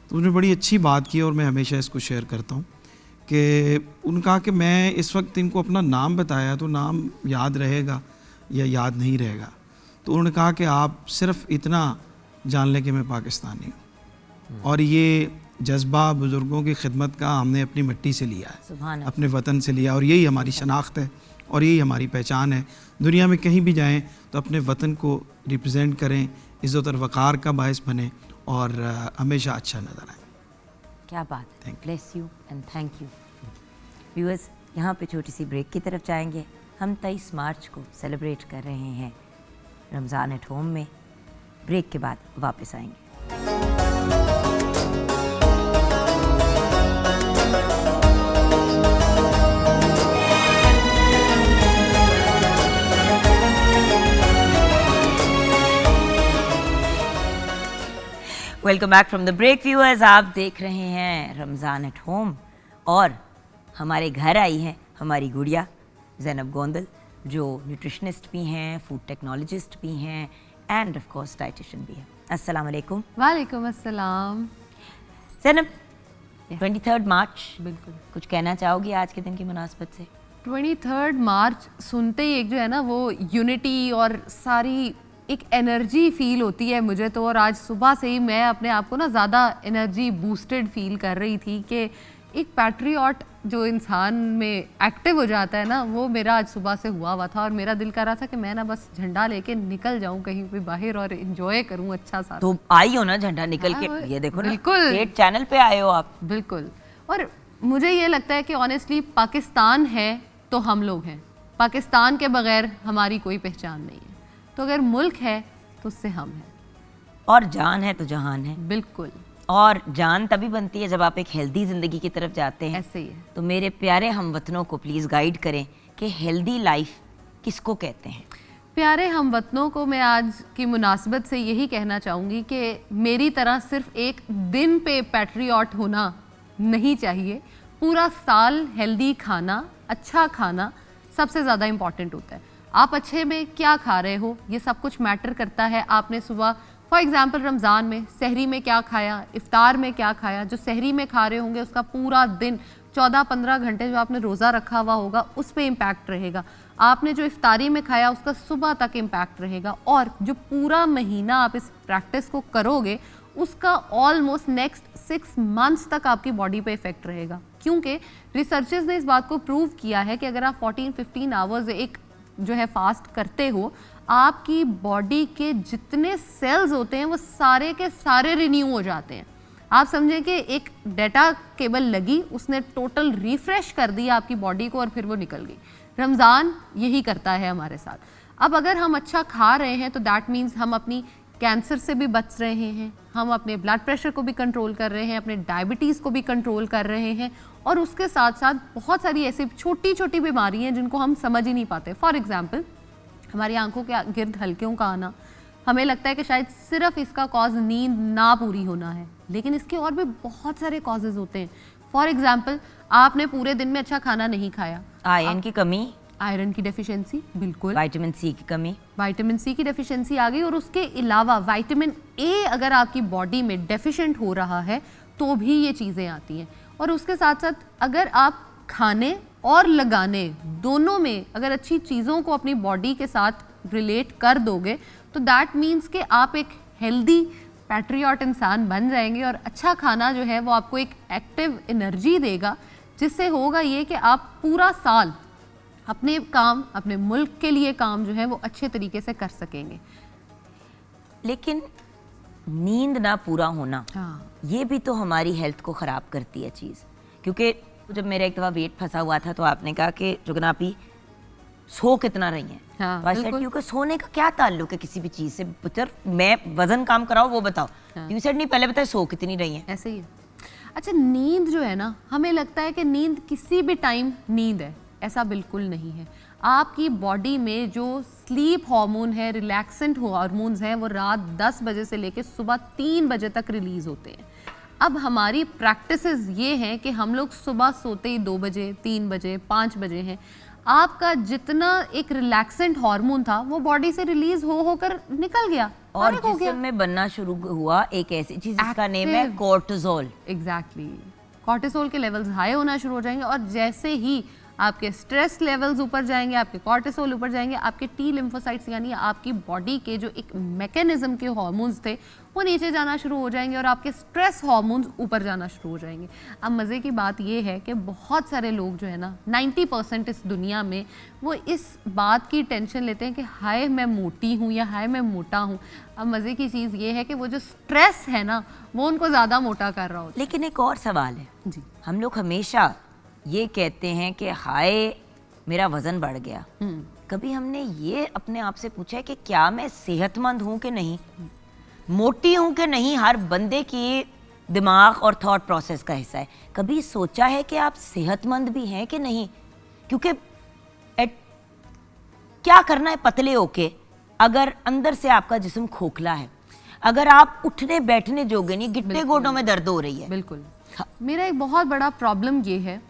तो उन्होंने बड़ी अच्छी बात की, और मैं हमेशा इसको शेयर करता हूँ कि उन्होंने कहा कि मैं इस वक्त इनको अपना नाम बताया तो नाम याद रहेगा या याद नहीं रहेगा। तो उन्होंने कहा कि आप सिर्फ इतना जान लें कि मैं पाकिस्तानी हूँ, और ये जज्बा बुज़ुर्गों की खिदमत का हमने अपनी मिट्टी से लिया है, अपने वतन से लिया, और यही हमारी शनाख्त है और यही हमारी पहचान है। दुनिया में कहीं भी जाएं तो अपने वतन को रिप्रेजेंट करें, इज़्ज़त और वक़ार का बायस बने, और हमेशा अच्छा नज़र आए। क्या बात है, bless you and thank you. Viewers, यहाँ पे छोटी सी ब्रेक की तरफ जाएंगे। हम 23 मार्च को सेलिब्रेट कर रहे हैं रमज़ान एट होम में। ब्रेक के बाद वापस आएंगे। Welcome back from the break viewers. आप देख रहे हैं रमज़ान एट होम, और हमारे घर आई हैं हमारी गुड़िया ज़ैनब गोंदल, जो न्यूट्रिशनिस्ट भी हैं, फूड टेक्नोलॉजिस्ट भी हैं, एंड ऑफ कोर्स डाइटिशियन भी हैं। अस्सलाम वालेकुम। वालेकुम अस्सलाम। ज़ैनब, 23 मार्च, बिल्कुल, कुछ कहना चाहोगी आज के दिन की मुनासबत से? 23 मार्च सुनते ही एक जो है ना वो यूनिटी और सारी एक एनर्जी फील होती है मुझे तो। और आज सुबह से ही मैं अपने आप को ना ज़्यादा एनर्जी बूस्टेड फील कर रही थी कि एक पैट्रियट जो इंसान में एक्टिव हो जाता है ना, वो मेरा आज सुबह से हुआ था। और मेरा दिल कर रहा था कि मैं ना बस झंडा लेके निकल जाऊं कहीं पे बाहर और एंजॉय करूं अच्छा सा। तो आई हो ना झंडा निकल के, ये देखो ना, बिल्कुल स्टेट चैनल पे आए हो आप। बिल्कुल। और मुझे ये लगता है कि ऑनेस्टली पाकिस्तान है तो हम लोग हैं, पाकिस्तान के बगैर हमारी कोई पहचान नहीं है। तो अगर मुल्क है तो उससे हम हैं, और जान है तो जहान है। बिल्कुल। और जान तभी बनती है जब आप एक हेल्दी ज़िंदगी की तरफ जाते हैं। ऐसे ही है। तो मेरे प्यारे हमवतनों को प्लीज़ गाइड करें कि हेल्दी लाइफ किसको कहते हैं। प्यारे हमवतनों को मैं आज की मुनासबत से यही कहना चाहूँगी कि मेरी तरह सिर्फ एक दिन पे पैट्रियट होना नहीं चाहिए। पूरा साल हेल्दी खाना, अच्छा खाना सबसे ज़्यादा इम्पॉर्टेंट होता है। आप अच्छे में क्या खा रहे हो ये सब कुछ मैटर करता है। आपने सुबह फॉर एग्जांपल रमज़ान में सहरी में क्या खाया, इफ़्तार में क्या खाया, जो सहरी में खा रहे होंगे उसका पूरा दिन 14-15 घंटे जो आपने रोज़ा रखा हुआ होगा उस पर इम्पैक्ट रहेगा, आपने जो इफ्तारी में खाया उसका सुबह तक इम्पैक्ट रहेगा, और जो पूरा महीना आप इस प्रैक्टिस को करोगे उसका ऑलमोस्ट नेक्स्ट 6 मंथ्स तक आपकी बॉडी पे इफेक्ट रहेगा। क्योंकि रिसर्चर्स ने इस बात को प्रूव किया है कि अगर आप 14-15 आवर्स एक जो है फास्ट करते हो, आपकी बॉडी के जितने सेल्स होते हैं वो सारे के सारे रिन्यू हो जाते हैं। आप समझें कि एक डाटा केबल लगी, उसने टोटल रिफ्रेश कर दिया आपकी बॉडी को और फिर वो निकल गई। रमज़ान यही करता है हमारे साथ। अब अगर हम अच्छा खा रहे हैं तो दैट मीन्स हम अपनी कैंसर से भी बच रहे हैं, हम अपने ब्लड प्रेशर को भी कंट्रोल कर रहे हैं, अपने डायबिटीज़ को भी कंट्रोल कर रहे हैं, और उसके साथ साथ बहुत सारी ऐसी छोटी छोटी बीमारी हैं जिनको हम समझ ही नहीं पाते। फॉर एग्जांपल, हमारी आंखों के गिर्द हल्कियों का आना, हमें लगता है कि शायद सिर्फ इसका कॉज नींद ना पूरी होना है, लेकिन इसके और भी बहुत सारे कॉजेज़ होते हैं। फॉर एग्जांपल, आपने पूरे दिन में अच्छा खाना नहीं खाया, आयरन की कमी, आयरन की डेफिशिएंसी, बिल्कुल विटामिन सी की कमी, विटामिन सी की डेफिशिएंसी आ गई, और उसके अलावा विटामिन ए अगर आपकी बॉडी में डेफिशिएंट हो रहा है तो भी ये चीज़ें आती हैं। और उसके साथ साथ अगर आप खाने और लगाने दोनों में अगर अच्छी चीज़ों को अपनी बॉडी के साथ रिलेट कर दोगे तो दैट मीन्स कि आप एक हेल्दी पैट्रियट इंसान बन जाएंगे, और अच्छा खाना जो है वो आपको एक एक्टिव एनर्जी देगा, जिससे होगा ये कि आप पूरा साल अपने काम, अपने मुल्क के लिए काम जो है वो अच्छे तरीके से कर सकेंगे। लेकिन नींद ना पूरा होना, हाँ, ये भी तो हमारी हेल्थ को ख़राब करती है चीज़। क्योंकि जब मेरा एक दफ़ा वेट फंसा हुआ था तो आपने कहा कि जुगना आप सो कितना रही हैं, हाँ, तो आई सेड यू कि सोने का क्या ताल्लुक है किसी भी चीज़ से, सिर्फ मैं वजन काम कराओ वो बताओ। यू सेड नहीं, पहले बताए सो कितनी रही हैं। ऐसे ही है। अच्छा, नींद जो है ना, हमें लगता है कि नींद किसी भी टाइम नींद है, ऐसा बिल्कुल नहीं है। आपकी बॉडी में जो स्लीप हार्मोन है, रिलैक्सेंट हार्मोन्स हैं, वो रात 10 बजे से लेकर सुबह 3 बजे तक रिलीज़ होते हैं। अब हमारी प्रैक्टिसेस ये हैं कि हम लोग सुबह सोते ही 2 बजे, 3 बजे, 5 बजे हैं। आपका जितना एक रिलैक्सेंट हार्मोन था वो बॉडी से रिलीज हो होकर निकल गया और हो गया। जिस्म में बनना शुरू हुआ एक ऐसी चीज जिसका नेम है कोर्टिसोल। एग्जैक्टली, कॉर्टिसोल के लेवल्स हाई होना शुरू हो जाएंगे, और जैसे ही आपके स्ट्रेस लेवल्स ऊपर जाएंगे, आपके कॉर्टिसोल ऊपर जाएंगे, आपके टी लिम्फोसाइट्स यानी आपकी बॉडी के जो एक मैकेनिज्म के हार्मोन्स थे वो नीचे जाना शुरू हो जाएंगे, और आपके स्ट्रेस हार्मोन्स ऊपर जाना शुरू हो जाएंगे। अब मज़े की बात ये है कि बहुत सारे लोग जो है ना, 90% इस दुनिया में वो इस बात की टेंशन लेते हैं कि हाय मैं मोटी हूँ या हाय मैं मोटा हूँ। अब मज़े की चीज़ ये है कि वो जो स्ट्रेस है ना वो उनको ज़्यादा मोटा कर रहा होता है। लेकिन एक और सवाल है जी, हम लोग हमेशा ये कहते हैं कि हाय मेरा वज़न बढ़ गया, कभी हमने ये अपने आप से पूछा है कि क्या मैं सेहतमंद हूँ कि नहीं, मोटी हूँ कि नहीं? हर बंदे की दिमाग और थॉट प्रोसेस का हिस्सा है। कभी सोचा है कि आप सेहतमंद भी हैं कि नहीं? क्योंकि क्या करना है पतले होके अगर अंदर से आपका जिस्म खोखला है, अगर आप उठने बैठने जोगे नहीं, गिट्टे गोडों में दर्द हो रही है। बिल्कुल। मेरा एक बहुत बड़ा प्रॉब्लम ये है,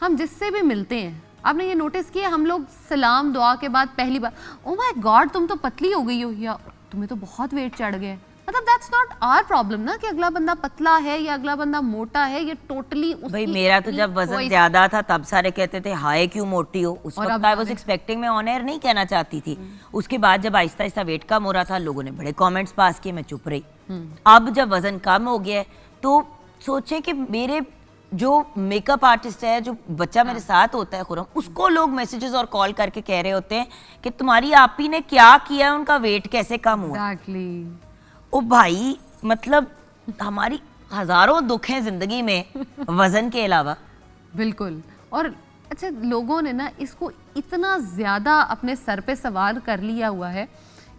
हम जिससे भी मिलते हैं, आपने ये नोटिस किया, हम लोग सलाम दुआ के बाद पहली बार ओह माय गॉड तुम तो पतली हो गई हो, या तुम्हें तो बहुत वेट चढ़ गया। मतलब दैट्स नॉट आवर प्रॉब्लम ना कि अगला बंदा पतला है या अगला बंदा मोटा है, ये टोटली भाई मेरा तो जब वजन ज्यादा था तब सारे कहते थे हाय क्यों मोटी हो, उस वक्त आई वाज एक्सपेक्टिंग, मैं ऑन एयर नहीं कहना चाहती थी। उसके बाद जब आहिस्ता आहिस्ता वेट कम हो रहा था, लोगों ने बड़े कमेंट्स पास किए, मैं चुप रही। अब जब वजन कम हो गया है तो सोचें कि मेरे जो मेकअप आर्टिस्ट है, जो बच्चा मेरे साथ होता है खुरम, उसको लोग मैसेजेस और कॉल करके कह रहे होते हैं कि तुम्हारी आपी ने क्या किया है, उनका वेट कैसे कम हुआ। एग्जैक्टली। ओ भाई, मतलब हमारी हजारों दुख हैं जिंदगी में वजन के अलावा। बिल्कुल। और अच्छा, लोगों ने ना इसको इतना ज़्यादा अपने सर पे सवार कर लिया हुआ है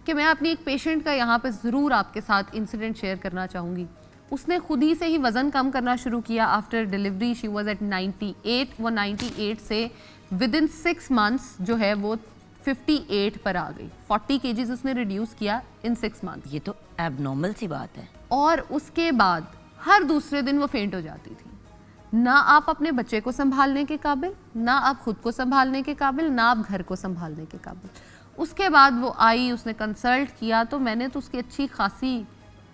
कि मैं अपनी एक पेशेंट का यहाँ पे ज़रूर आपके साथ इंसिडेंट शेयर करना चाहूँगी। उसने खुद ही से ही वज़न कम करना शुरू किया after delivery. She was at 98, वो 98 से विद इन 6 मंथ्स जो है वो 58 पर आ गई। 40 kgs उसने रिड्यूस किया इन 6 मंथ्स। ये तो एबनॉर्मल सी बात है। और उसके बाद हर दूसरे दिन वो फेंट हो जाती थी। ना आप अपने बच्चे को संभालने के काबिल, ना आप खुद को संभालने के काबिल, ना आप घर को संभालने के काबिल। उसके बाद वो आई, उसने कंसल्ट किया, तो मैंने तो उसकी अच्छी खासी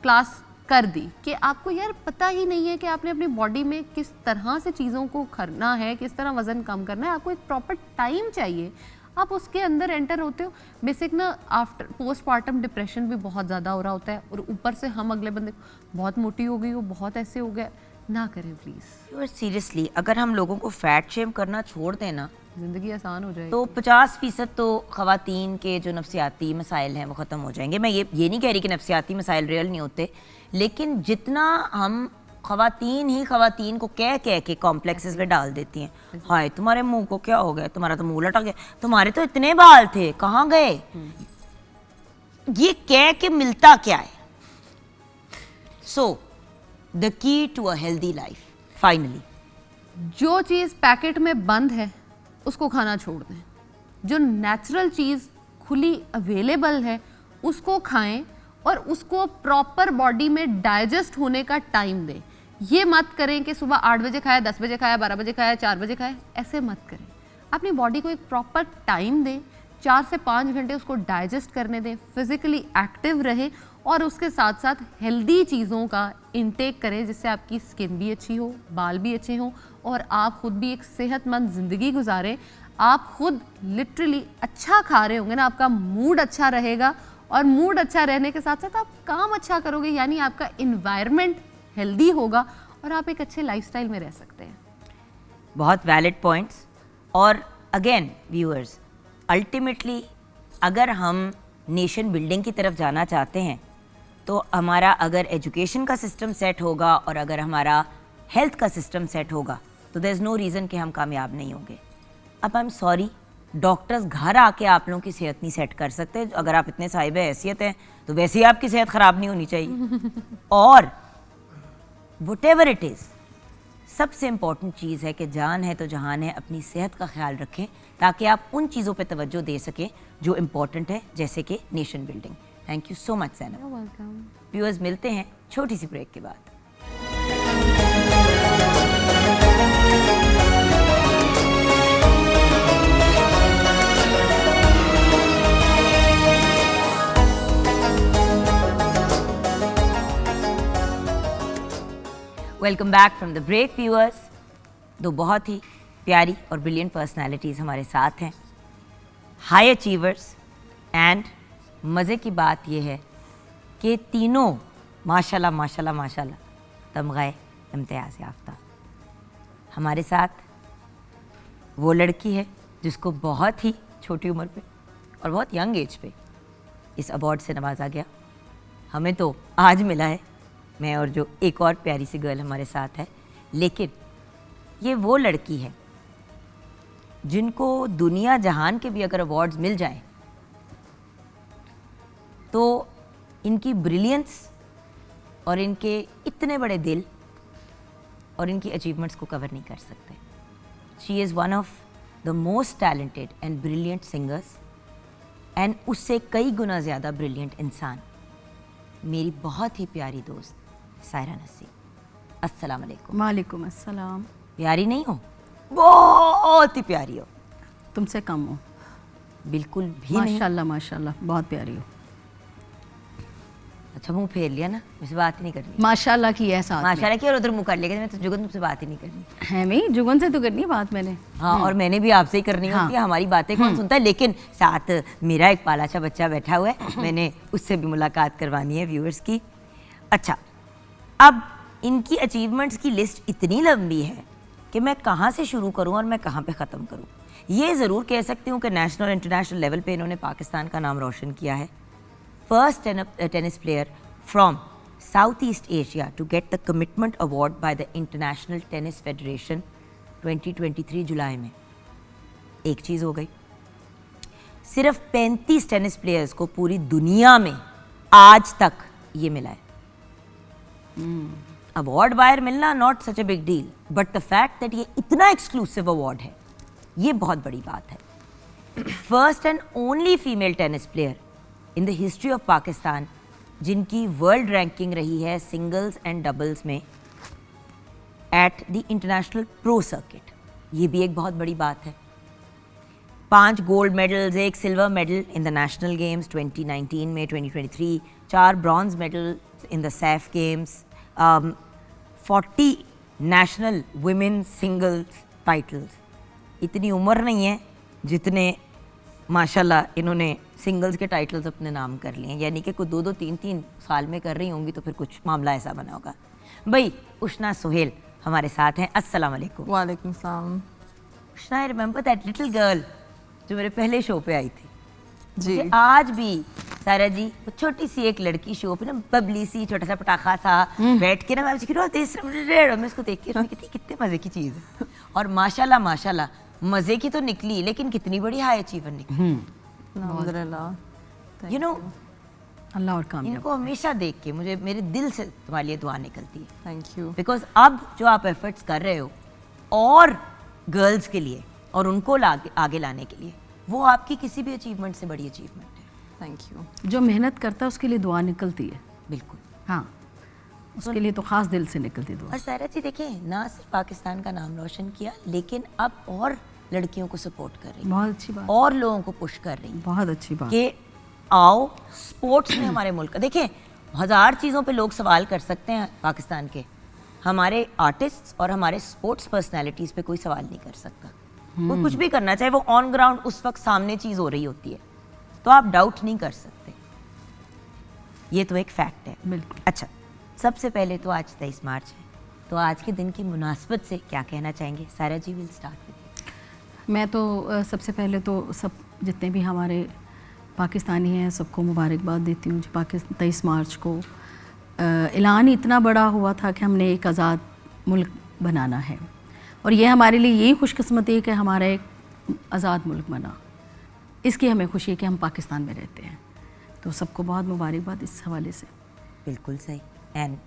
क्लास कर दी कि आपको यार पता ही नहीं है कि आपने अपनी बॉडी में किस तरह से चीज़ों को करना है, किस तरह वज़न कम करना है, आपको एक प्रॉपर टाइम चाहिए, आप उसके अंदर एंटर होते हो। बेसिक ना आफ्टर पोस्टपार्टम डिप्रेशन भी बहुत ज़्यादा हो रहा होता है, और ऊपर से हम अगले बंदे बहुत मोटी हो गई हो, बहुत ऐसे हो गया, ना करें प्लीज़। सीरियसली अगर हम लोगों को फैट शेम करना छोड़ दें ना, ज़िंदगी आसान हो जाएगी। तो 50% तो ख़वातीन के जो नफ्सियाती मसाइल हैं वो ख़त्म हो जाएंगे। मैं ये नहीं कह रही कि नफ्सियाती मसाइल रियल नहीं होते, लेकिन जितना हम ख़वातीन ही ख़वातीन को कह के कॉम्प्लेक्सेस में डाल देती हैं, हाय तुम्हारे मुंह को क्या हो गया, तुम्हारा तो मुंह लटक गया, तुम्हारे तो इतने बाल थे कहाँ गए, ये कह के मिलता क्या है? So the key to a healthy life, finally जो चीज़ पैकेट में बंद है उसको खाना छोड़ दें, जो नेचुरल चीज़ खुली अवेलेबल है उसको खाएं, और उसको प्रॉपर बॉडी में डाइजेस्ट होने का टाइम दें। ये मत करें कि सुबह 8 बजे खाया, 10 बजे खाया, 12 बजे खाया, 4 बजे खाया, ऐसे मत करें। अपनी बॉडी को एक प्रॉपर टाइम दें, 4 से 5 घंटे उसको डाइजेस्ट करने दें, फिजिकली एक्टिव रहे, और उसके साथ साथ हेल्दी चीज़ों का इंटेक करें, जिससे आपकी स्किन भी अच्छी हो, बाल भी अच्छे हों, और आप खुद भी एक सेहतमंद ज़िंदगी गुजारें। आप खुद लिटरली अच्छा खा रहे होंगे ना, आपका मूड अच्छा रहेगा, और मूड अच्छा रहने के साथ साथ आप काम अच्छा करोगे, यानी आपका इन्वायरमेंट हेल्दी होगा और आप एक अच्छे लाइफस्टाइल में रह सकते हैं। बहुत वैलिड पॉइंट्स। और अगेन व्यूअर्स, अल्टीमेटली अगर हम नेशन बिल्डिंग की तरफ जाना चाहते हैं तो हमारा अगर एजुकेशन का सिस्टम सेट होगा और अगर हमारा हेल्थ का सिस्टम सेट होगा तो देयर इज़ नो रीज़न कि हम कामयाब नहीं होंगे। अब आई एम सॉरी, डॉक्टर्स घर आके आप लोगों की सेहत नहीं सेट कर सकते। अगर आप इतने साहिब हैसियत हैं तो वैसे ही आपकी सेहत ख़राब नहीं होनी चाहिए। और व्हाटएवर इट इज़, सबसे इम्पॉर्टेंट चीज़ है कि जान है तो जहान है, अपनी सेहत का ख्याल रखें ताकि आप उन चीज़ों पे तवज्जो दे सकें जो इम्पॉर्टेंट है, जैसे कि nation building. Thank you so much Zainab. Welcome. Viewers, मिलते हैं छोटी सी ब्रेक के बाद। Welcome back from the break viewers. दो बहुत ही प्यारी और ब्रिलियंट पर्सनालिटीज़ हमारे साथ हैं, हाई अचीवर्स, एंड मज़े की बात यह है कि तीनों माशाल्लाह माशाल्लाह माशाल्लाह तमग़े इम्तियाज़ याफ्ता। हमारे साथ वो लड़की है जिसको बहुत ही छोटी उम्र पे और बहुत यंग एज पे इस अवार्ड से नवाजा गया। हमें तो आज मिला है, मैं और जो एक और प्यारी सी गर्ल हमारे साथ है, लेकिन ये वो लड़की है जिनको दुनिया जहान के भी अगर अवार्ड्स मिल जाएं तो इनकी ब्रिलियंस और इनके इतने बड़े दिल और इनकी अचीवमेंट्स को कवर नहीं कर सकते। She is one of the most talented and brilliant singers, and उससे कई गुना ज़्यादा ब्रिलियंट इंसान, मेरी बहुत ही प्यारी दोस्त सायरा नसीम। अस्सलाम वालेकुम। वालेकुम अस्सलाम। प्यारी नहीं हो, बहुत ही प्यारी हो। तुमसे कम हो। बिल्कुल भी नहीं। माशाल्लाह माशाल्लाह, बहुत प्यारी हो। अच्छा, मुंह फेर लिया ना, मुझसे बात ही नहीं करनी। माशाल्लाह की है साथ में। माशाल्लाह की, और उधर मुंह कर लेगा, मैं तो जुगन तुमसे बात ही नहीं करनी है मैं जुगन से तो करनी है बात मैंने। हाँ, और मैंने भी आपसे ही करनी होती है। हमारी बातें कौन सुनता है, लेकिन साथ मेरा एक पालाचा बच्चा बैठा हुआ है, मैंने उससे भी मुलाकात करवानी है व्यूअर्स की। अच्छा, अब इनकी अचीवमेंट्स की लिस्ट इतनी लंबी है कि मैं कहाँ से शुरू करूँ और मैं कहाँ पे ख़त्म करूँ। ये ज़रूर कह सकती हूँ कि नेशनल और इंटरनेशनल लेवल पे इन्होंने पाकिस्तान का नाम रोशन किया है। First tennis player from South East Asia to get the commitment award by the International Tennis Federation 2023 जुलाई में। एक चीज़ हो गई, सिर्फ 35 टेनिस प्लेयर्स को पूरी दुनिया में आज तक ये मिला है। अवार्ड बायर मिलना not such a big deal, but the fact that ये इतना एक्सक्लूसिव अवार्ड है, ये बहुत बड़ी बात है। First and only female tennis player in the history of Pakistan जिनकी वर्ल्ड रैंकिंग रही है सिंगल्स एंड डबल्स में at the international pro circuit, ये भी एक बहुत बड़ी बात है। 5 gold medals, 1 silver medal in the national games 2019 में, 2023, 4 bronze medal in the SAF games, 40 national women singles titles. इतनी उम्र नहीं है जितने माशाल्लाह इन्होंने सिंगल्स के टाइटल्स अपने नाम कर लिए हैं, यानी कि कोई 2-2 3-3 साल में कर रही होंगी तो फिर कुछ मामला ऐसा बना होगा। भाई उष्णा सोहेल हमारे साथ हैं। अस्सलाम वालेकुम। वालेकुम सलाम। Ushna, I remember that little girl जो मेरे पहले शो पे आई थी जी। मुझे आज भी सारा जी वो छोटी सी एक लड़की शो पे ना, बबली सी, छोटा सा पटाखा सा बैठ के ना, मैं इसको देख के कितने मजे की चीज़ है। और माशाल्लाह माशाल्लाह मजे की तो निकली, लेकिन कितनी बड़ी हाई अचीवर निकली। अल्हम्दुलिल्लाह। यू नो, अल्लाह और कामयाब। इनको हमेशा देख के मुझे मेरे दिल से तुम्हारे लिए दुआ निकलती है, थैंक यू। बिकॉज अब जो आप एफर्ट्स कर रहे हो और गर्ल्स के लिए और उनको आगे लाने के लिए, वो आपकी किसी भी अचीवमेंट से बड़ी अचीवमेंट है। Thank you. जो मेहनत करता है उसके लिए दुआ निकलती है। बिल्कुल। हाँ, उसके लिए तो ख़ास दिल से निकलती दुआ। और सायरा जी देखें, ना सिर्फ पाकिस्तान का नाम रोशन किया, लेकिन अब और लड़कियों को सपोर्ट कर रही है, बहुत अच्छी बात, और लोगों को पुश कर रही है बहुत अच्छी बात। कि आओ स्पोर्ट्स में हमारे मुल्क का। देखें, 1000 चीज़ों पे लोग सवाल कर सकते हैं पाकिस्तान के, हमारे आर्टिस्ट और हमारे स्पोर्ट्स पर्सनालिटीज़ पे कोई सवाल नहीं कर सकता। कोई कुछ भी करना चाहे, वो ऑन ग्राउंड उस वक्त सामने चीज़ हो रही होती है, तो आप डाउट नहीं कर सकते। ये तो एक फैक्ट है। बिल्कुल। अच्छा, सबसे पहले तो आज 23 मार्च है, तो आज के दिन की मुनासबत से क्या कहना चाहेंगे? सायरा जी, विल स्टार्ट विद। मैं तो सबसे पहले तो सब जितने भी हमारे पाकिस्तानी हैं सबको मुबारकबाद देती हूँ। 23 मार्च को ऐलान इतना बड़ा हुआ था कि हमने एक आज़ाद मुल्क बनाना है, और ये हमारे लिए यही खुशकिस्मती है कि हमारा एक आज़ाद मुल्क बना। इसकी हमें खुशी है कि हम पाकिस्तान में रहते हैं, तो सबको बहुत मुबारकबाद इस हवाले से। बिल्कुल सही। एंड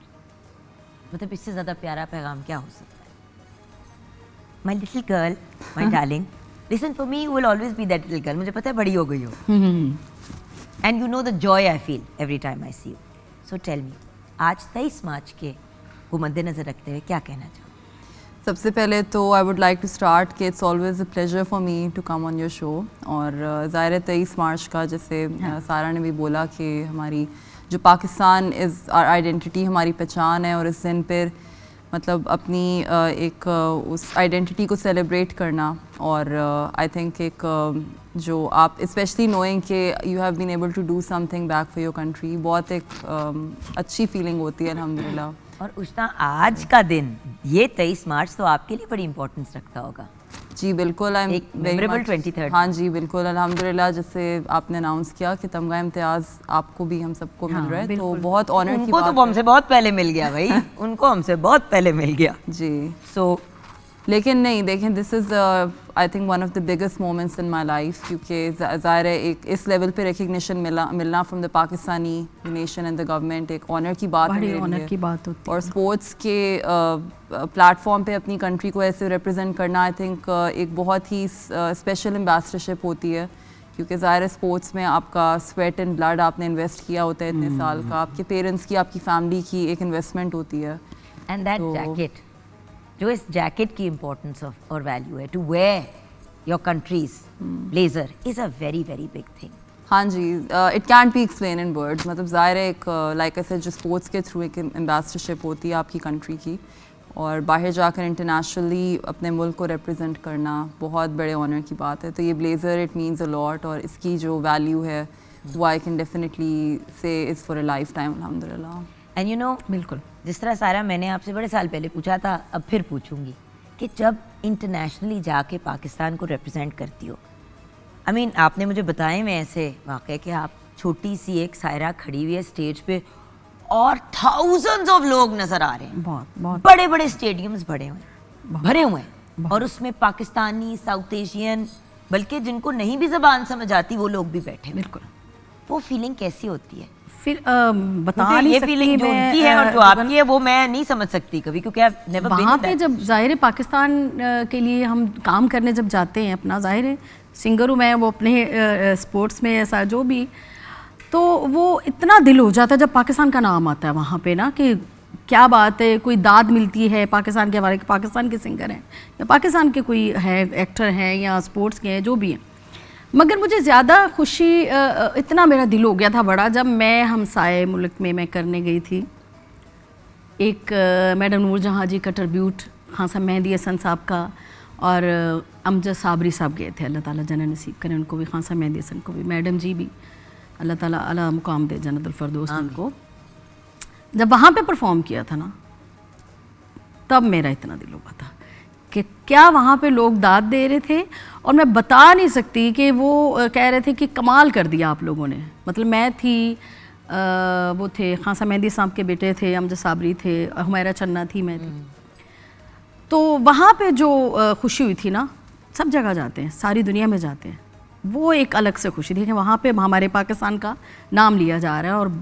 मतलब इससे ज़्यादा प्यारा पैगाम क्या हो सकता है? My little girl, my darling, listen for me, you will always be that little girl. मुझे पता है बड़ी हो गई हो, and you know the joy I feel every time I see you. So tell me, आज 23 मार्च के को मद्देनज़र रखते हुए क्या कहना चाहो? सबसे पहले तो I would like to start कि it's always a pleasure for me to come on your show. और ज़ाहिर 23 मार्च का, जैसे सारा ने भी बोला कि हमारी जो पाकिस्तान इज़ आवर आइडेंटिटी, हमारी पहचान है, और इस दिन पर मतलब अपनी एक उस आइडेंटिटी को सेलिब्रेट करना। और आई थिंक एक जो आप स्पेशली नोइंग कि you have been able to do something back for your country, बहुत एक अच्छी फीलिंग होती है अल्हम्दुलिल्लाह। और उष्णा, आज का दिन ये 23 मार्च तो आपके लिए बड़ी इंपॉर्टेंस रखता होगा। जी बिल्कुल, आई एक memorable 23rd। हाँ जी बिल्कुल, अल्हम्दुलिल्लाह। जैसे आपने अनाउंस किया कि तमगा इम्तियाज़ आपको भी, हम सबको मिल रहा है, तो बहुत ऑनर की उनको बात तो हमसे बहुत पहले मिल गया भाई, उनको हमसे बहुत पहले मिल गया। जी। सो लेकिन नहीं, देखें, this is I think one of the biggest moments in my life, क्योंकि ज़ाहिर है एक इस लेवल पे रिकग्निशन मिलना from the Pakistani nation and the government एक ऑनर की बात है बड़ी मेरे ऑनर लिए। की बात होती है। और स्पोर्ट्स के प्लेटफॉर्म पे अपनी कंट्री को ऐसे रिप्रेजेंट करना, आई थिंक एक बहुत ही स्पेशल एम्बेसडरशिप होती है, क्योंकि ज़ाहिर स्पोर्ट्स में आपका स्वेट एंड ब्लड आपने इन्वेस्ट किया होता है इतने साल का, आपके पेरेंट्स की, आपकी फैमिली की एक इन्वेस्टमेंट होती है। एंड दैट जैकेट, जो इस जैकेट की इम्पोर्टेंस ऑफ और वैल्यू है, to wear your country's blazer is a very very big thing. हाँ जी, it can't be explain in words. मतलब ज़ाहिर है एक लाइक ऐसे जो स्पोर्ट्स के थ्रू एक एम्बेसडरशिप होती है आपकी कंट्री की, और बाहर जाकर इंटरनेशनली अपने मुल्क को रिप्रेजेंट करना बहुत बड़े ऑनर की बात है। तो ये blazer, it means a lot, और इसकी जो वैल्यू है वो आई कैन डेफिनेटली से is for a life time अल्हम्दुलिल्लाह। एंड यू नो, बिल्कुल, जिस तरह सारा मैंने आपसे बड़े साल पहले पूछा था, अब फिर पूछूंगी कि जब इंटरनेशनली जाके पाकिस्तान को रिप्रेजेंट करती हो, आई मीन आपने मुझे बताए मैं ऐसे वाक़े कि आप छोटी सी एक सायरा खड़ी हुई है स्टेज पे और थाउजेंड्स ऑफ लोग नज़र आ रहे हैं, बहुत बहुत बड़े बड़े स्टेडियम्स भरे हुए हैं, और उसमें पाकिस्तानी, साउथ एशियन, बल्कि जिनको नहीं भी ज़बान समझ आती वो लोग भी बैठे हैं। बिल्कुल। वो फीलिंग कैसी होती है? फिर बता क्योंकि नहीं ये सकती फीलिंग जो मैं, उनकी है और जो आपकी है वो मैं नहीं समझ सकती कभी, क्योंकि I've never been वहाँ in पे that. जब ज़ाहिर पाकिस्तान के लिए हम काम करने जब जाते हैं, अपना ज़ाहिर है सिंगर हूँ मैं, वो अपने स्पोर्ट्स में ऐसा जो भी, तो वो इतना दिल हो जाता है जब पाकिस्तान का नाम आता है वहाँ पे ना, कि क्या बात है, कोई दाद मिलती है पाकिस्तान के हवाले, पाकिस्तान के सिंगर हैं या पाकिस्तान के कोई है एक्टर हैं या स्पोर्ट्स के हैं, जो भी हैं, मगर मुझे ज़्यादा खुशी इतना मेरा दिल हो गया था बड़ा जब मैं हमसाए मुल्क में मैं करने गई थी। एक मैडम नूरजहाँ जी का ट्रिब्यूट खान साहब मेहदी हसन साहब का और अमजद साबरी साहब गए थे, अल्लाह ताला जन्नत नसीब करें उनको भी, खान साहब मेहदी हसन को भी, मैडम जी भी अल्लाह ताला आला मुकाम दे जन्नतुल फरदौस उनको। जब वहाँ पे परफॉर्म किया था ना तब मेरा इतना दिल हुआ था कि क्या वहाँ पे लोग दाद दे रहे थे और मैं बता नहीं सकती कि वो कह रहे थे कि कमाल कर दिया आप लोगों ने। मतलब मैं थी, वो थे खान साहब मेहदी साहब के बेटे थे, अमजद साबरी थे, हुमैरा चन्ना थी, मैं थी। तो वहाँ पे जो खुशी हुई थी ना, सब जगह जाते हैं, सारी दुनिया में जाते हैं, वो एक अलग से खुशी थी कि वहाँ पे हमारे पाकिस्तान का नाम लिया जा रहा है और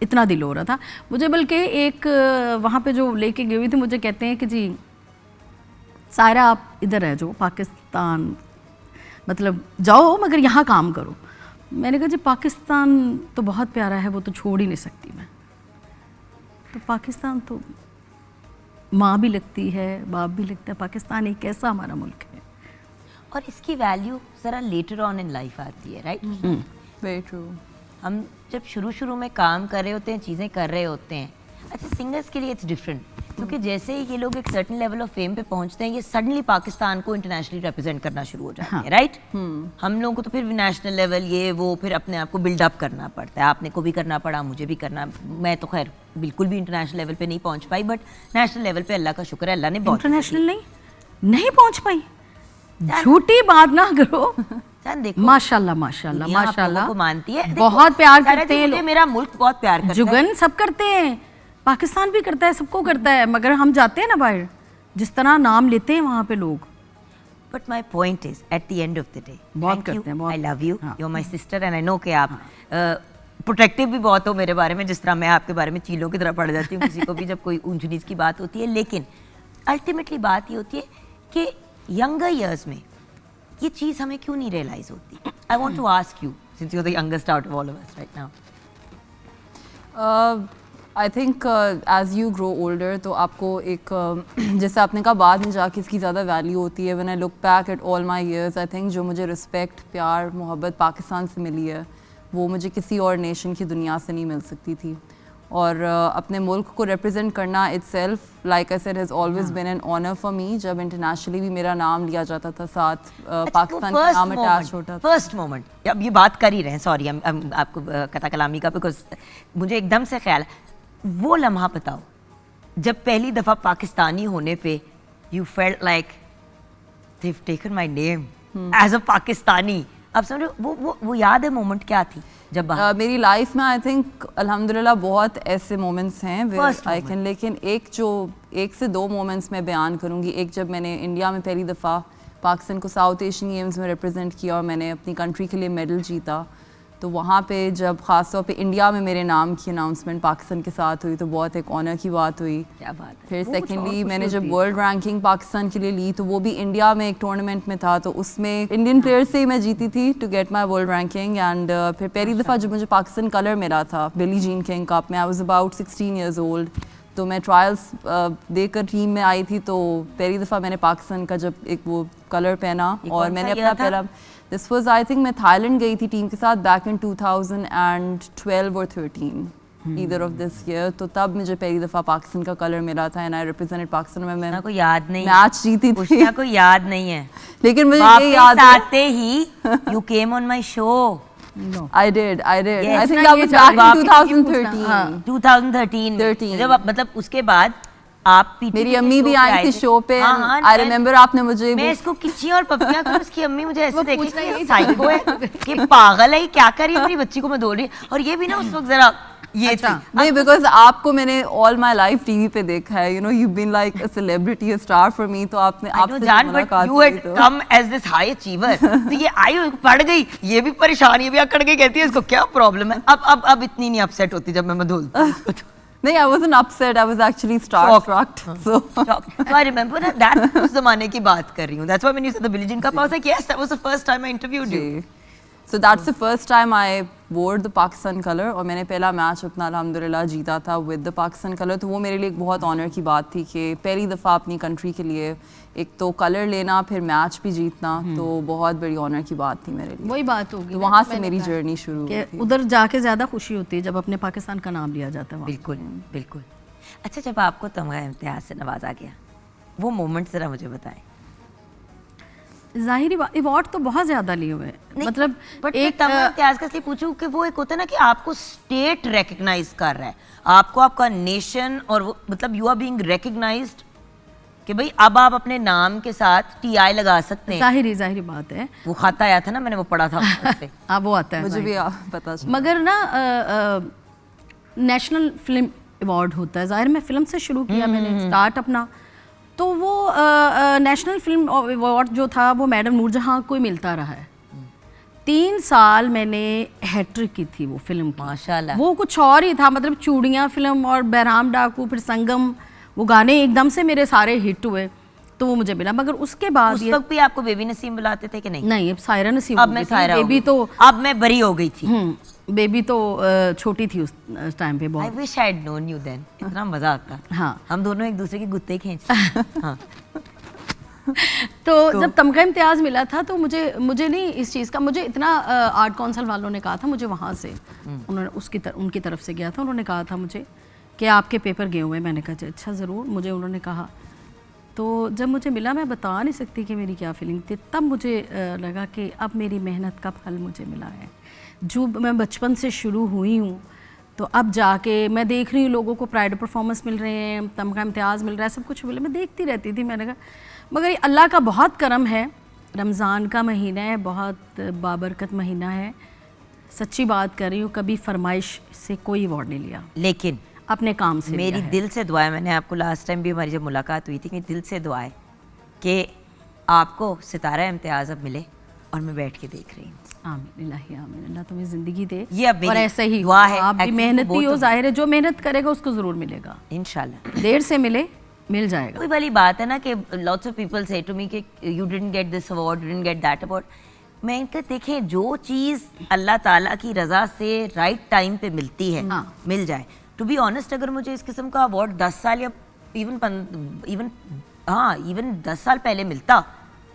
इतना दिल हो रहा था मुझे। बल्कि एक वहाँ पे जो लेके गई हुई थी मुझे कहते हैं कि जी सारा आप इधर रह जाओ, पाकिस्तान मतलब जाओ मगर यहाँ काम करो। मैंने कहा जी पाकिस्तान तो बहुत प्यारा है, वो तो छोड़ ही नहीं सकती मैं। तो पाकिस्तान तो माँ भी लगती है, बाप भी लगता है, पाकिस्तान एक ऐसा हमारा मुल्क है। और इसकी वैल्यू ज़रा लेटर ऑन इन लाइफ आती है, राइट? Very true. हम जब शुरू में काम कर रहे होते हैं, चीज़ें कर रहे होते हैं। अच्छा, सिंगर्स के लिए इट्स डिफरेंट, क्योंकि जैसे ही ये लोग एक सर्टेन लेवल ऑफ फेम पे पहुंचते हैं, ये सडनली पाकिस्तान को इंटरनेशनली रिप्रेजेंट करना शुरू हो जाते हैं, राइट? हम लोगों को तो फिर नेशनल लेवल ये वो फिर अपने आप को बिल्डअप करना पड़ता है। आपने को भी करना पड़ा, मुझे भी करना। मैं तो खैर बिल्कुल भी इंटरनेशनल लेवल पे नहीं पहुंच पाई, बट नेशनल लेवल पे अल्लाह का शुक्र है, अल्लाह ने बहुत इंटरनेशनल नहीं पहुँच पाई, झूठी बात ना करो। देखो माशाल्लाह माशाल्लाह दुनिया आप माशाल्लाह, लोगों को मानती है, देखो, बहुत प्यार सारा करते जी, हैं मुझे लोग। मेरा मुल्क बहुत प्यार करता है। जुगन सब करते हैं, पाकिस्तान भी करता है, सबको करता है, मगर हम जाते हैं ना बाहर, जिस तरह नाम लेते हैं वहाँ पे लोग। But my point is at the end of the day, बहुत करते हैं, बहुत। आई लव यू, हाँ। You are my sister and I know कि आप प्रोटेक्टिव भी बहुत हो मेरे बारे में, जिस तरह मैं आपके बारे में चीलों की तरह पड़ जाती हूँ किसी को भी जब कोई ऊंच नीच की बात होती है। लेकिन अल्टीमेटली बात ये होती है कि यंगर ईयर्स में ये चीज़ हमें क्यों नहीं रियलाइज होती? I want to ask you, since you are the youngest out of all of us right now. I think as you grow older तो आपको एक जैसे आपने कहा बाद में जाके इसकी ज़्यादा वैल्यू होती है। When I look back at all my years, I think जो मुझे रिस्पेक्ट, प्यार, मोहब्बत पाकिस्तान से मिली है वो मुझे किसी और नेशन की दुनिया से नहीं मिल सकती थी। और अपने मुल्क को रिप्रेजेंट करना itself, like I said, has always been an honour for me. जब इंटरनेशनली भी मेरा नाम लिया जाता था, साथ पाकिस्तान का नाम अटैच होता था। फर्स्ट मोमेंट, अब ये बात कर ही रहे हैं, सॉरी आपको कथा कलामी का, बिकॉज मुझे एकदम से ख्याल, वो लम्हा बताओ जब पहली दफ़ा पाकिस्तानी होने पे you felt like they have taken my name as a Pakistani. अब समझो वो याद है मोमेंट क्या थी जब मेरी लाइफ में? आई थिंक अल्हम्दुलिल्लाह बहुत ऐसे मोमेंट्स हैं आई कैन, लेकिन एक से दो मोमेंट्स मैं बयान करूंगी। एक, जब मैंने इंडिया में पहली दफ़ा पाकिस्तान को साउथ एशियन गेम्स में रिप्रेजेंट किया और मैंने अपनी कंट्री के लिए मेडल जीता, तो वहाँ पे जब ख़ास तौर पे इंडिया में मेरे नाम की अनाउंसमेंट पाकिस्तान के साथ हुई तो बहुत एक ऑनर की बात हुई। क्या बात है। फिर सेकेंडली मैंने जब वर्ल्ड रैंकिंग पाकिस्तान के लिए ली तो वो भी इंडिया में एक टूर्नामेंट में था, तो उसमें इंडियन प्लेयर्स से ही मैं जीती थी to get my world ranking. And फिर पहली दफ़ा जब मुझे पाकिस्तान कलर मिला था बिली जीन किंग कप में, I was about 16 years old, तो मैं ट्रायल्स देकर टीम में आई थी। तो पहली दफ़ा मैंने पाकिस्तान का जब एक वो कलर पहना और मैंने अपना पहला, दिस वाज आई थिंक मैं थाईलैंड गई थी टीम के साथ बैक इन 2012 और 13 ईदर ऑफ दिस ईयर। तो तब मुझे पहली दफ़ा पाकिस्तान का कलर मिला था एंड आई रिप्रेजेंटेड पाकिस्तान में। मैं को याद नहीं, मैच जीती थी, उष्णा को याद नहीं है, लेकिन मुझे ये याद है आते ही you came on my show. I did. Yes. I think that was back in 2013. 2013 जब मतलब उसके बाद आप मेरी अम्मी भी आई थी शो पे। आई रिमेम्बर आपने मुझे, मैं इसको किच्ची और पपिया कर, उसकी अम्मी मुझे ऐसे देखी कि साइको है, कि पागल है, क्या कर रही है मेरी बच्ची को मैं दौड़ रही। और ये भी ना उस वक्त जरा ये अच्छा। नहीं, बिकॉज आपको मैंने ऑल माई लाइफ टीवी पे देखा है, you know you been like a celebrity, a star for me. तो आपने आपसे मुलाकात you had come as this high achiever, तो ये आई पड़ गई, ये भी परेशान, ये भी अकड़ के कहती है इसको क्या प्रॉब्लम है। अब इतनी नहीं अपसेट होती जब मैं धोलती। नहीं, I wasn't upset. I was actually starstruck. So I remember that उस ज़माने की बात कर रही हूँ। That's why when you said the Billie Jean Cup, I was like, yes, that was the first time I interviewed you. So that's the first time I wore the Pakistan color और मैंने पहला match अपना अल्हम्दुलिल्लाह जीता था with the Pakistan color, तो वो मेरे लिए एक बहुत ऑनर की बात थी कि पहली दफ़ा अपनी कंट्री के लिए एक तो कलर लेना फिर मैच भी जीतना, तो बहुत बड़ी ऑनर की बात थी मेरे लिए। वही बात होगी तो वहाँ से मेरी जर्नी शुरू हुई कि उधर जाके ज़्यादा खुशी होती है जब अपने पाकिस्तान का नाम लिया जाता है वहाँ। बिल्कुल बिल्कुल। अच्छा, जब आपको तमगा इम्तियाज़ से नवाजा गया, वो मोमेंट ज़रा मुझे बताएं। जाहिर बात, अवार्ड तो बहुत ज़्यादा लिए हुए हैं, मतलब बट एक तमगा इम्तियाज़ का इसलिए पूछूं कि वो एक होता है ना कि आपको स्टेट रिकग्नाइज कर रहा है, आपको आपका नेशन, और वो मतलब यू आर बीइंग रिकग्नाइज्ड कि भाई अब आप अपने नाम के साथ TI लगा सकते हैं। जाहिर बात है। वो खाता आया था ना, मैंने वो पढ़ा था उससे। हाँ, वो आता है मुझे भी पता चला। मगर ना नेशनल फिल्म अवार्ड होता है, ज़ाहिर मैं फ़िल्म से शुरू किया मैंने स्टार्ट अपना, तो वो नेशनल फिल्म अवार्ड जो था वो मैडम नूरजहां को ही मिलता रहा है। 3 साल मैंने हैट्रिक की थी वो फिल्म की, माशाल्लाह। वो कुछ और ही था, मतलब चूड़ियाँ फिल्म और बहराम डाकू, फिर संगम, वो गाने एकदम से मेरे सारे हिट हुए, तो वो मुझे मिला। मगर उसके बाद उस वक्त भी आपको बेबी नसीम बुलाते थे कि नहीं? नहीं, अब सायरा नसीम अब हो मैं गई थी, सायरा हो बेबी गई। तो अब मैं बरी हो गई थी। बेबी तो छोटी थी उस टाइम पे आई बहुत। Wish I had known you then, इतना मजा आता। हाँ। हम दोनों एक दूसरे के गुत्ते खींचते। हाँ। तो जब तमगा इम्तियाज़ मिला था तो मुझे नहीं इस चीज़ का, मुझे इतना आर्ट काउंसिल वालों ने कहा था मुझे, वहाँ से उन्होंने उनकी तरफ से गया था, उन्होंने कहा था मुझे कि आपके पेपर गए हुए हैं। मैंने कहा अच्छा ज़रूर, मुझे उन्होंने कहा। तो जब मुझे मिला, मैं बता नहीं सकती कि मेरी क्या फीलिंग थी, तब मुझे लगा कि अब मेरी मेहनत का फल मुझे मिला है। जो मैं बचपन से शुरू हुई हूँ, तो अब जाके मैं देख रही हूँ लोगों को प्राइड परफॉर्मेंस मिल रहे हैं, तमगा इम्तियाज़ मिल रहा है, सब कुछ मिले, मैं देखती रहती थी। मैंने कहा मगर ये अल्लाह का बहुत करम है, रमज़ान का महीना है, बहुत बाबरकत महीना है। सच्ची बात कर रही हूँ, कभी फरमाइश से कोई अवार्ड नहीं लिया, लेकिन अपने काम से मेरी लिया है। दिल से दुआ है, मैंने आपको लास्ट टाइम भी हमारी जब मुलाकात हुई थी, मेरी दिल से दुआ है कि आपको सितारा इम्तियाज़ अब मिले और मैं बैठ के देख रही हूँ। आमीन इलाही आमीन, अल्लाह तुम्हें ज़िंदगी दे। ये अब मेरी और ऐसे ही दुआ है, आप भी actually मेहनती वो हो, तो- जाहिर है जो मेहनत करेगा उसको ज़रूर मिलेगा, इंशाल्लाह। देर से मिले मिल जाएगा। कोई वाली बात है ना कि लॉट्स ऑफ पीपल से टू मी कि you didn't get this award, you didn't get that award. मैं इनका देखें, जो चीज़ अल्लाह ताला की रज़ा से राइट टाइम पे मिलती है, हाँ। मिल जाए। टू बी ऑनेस्ट, अगर मुझे इस किस्म का अवार्ड 10 साल या इवन 10 साल पहले मिलता,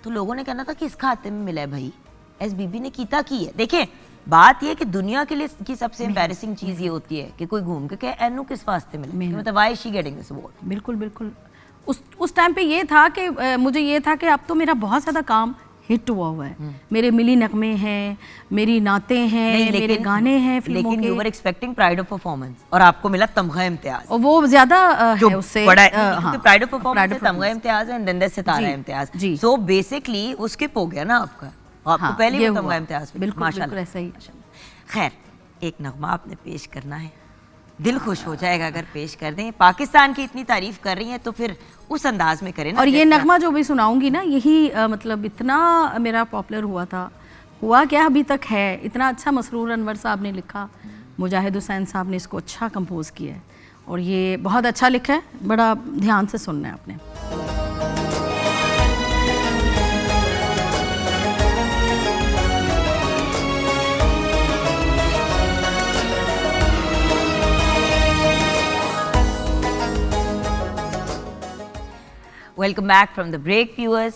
तो लोगों ने कहना था कि इसका हाथ में मिला है भाई, एस बीबी ने कीता की है। देखें, बात ये कि दुनिया के लिए की सबसे एम्बैरेसिंग चीज़ ये होती है कि कोई घूम के कहे एनू किस वास्ते मिला, मतलब why she getting this award. बिल्कुल बिल्कुल। उस टाइम पे ये था कि मुझे ये था कि अब तो मेरा बहुत ज़्यादा काम हिट हुआ है, मेरे मिली नगमे हैं, मेरी नाते हैं, मेरे गाने हैं फिल्मों लेकिन यू वर के, एक्सपेक्टिंग प्राइड ऑफ परफॉर्मेंस और आपको मिला तमगा इम्तियाज, और वो ज़्यादा जो है उससे बड़ा हाँ, pride of performance Pride of Tamgha Imtiaz and then Sitara जी, इम्तियाज। जी। सो बेसिकली वो स्किप हो गया ना आपका, आपको हाँ, पहले ये ही हुआ। तमगा इम्तियाज। बिल्कुल बिल्कुल ऐसा ही। खैर, एक नगमा आपने पेश करना है, दिल खुश हो जाएगा अगर पेश कर दें। पाकिस्तान की इतनी तारीफ कर रही हैं तो फिर उस अंदाज में करें ना। और ये जैसे नगमा जो भी सुनाऊंगी ना, यही मतलब इतना मेरा पॉपुलर हुआ था, हुआ क्या अभी तक है, इतना अच्छा मसरूर अनवर साहब ने लिखा, मुजाहिद हुसैन साहब ने इसको अच्छा कंपोज किया है, और ये बहुत अच्छा लिखा है, बड़ा ध्यान से सुनना है आपने। Welcome back from the break viewers.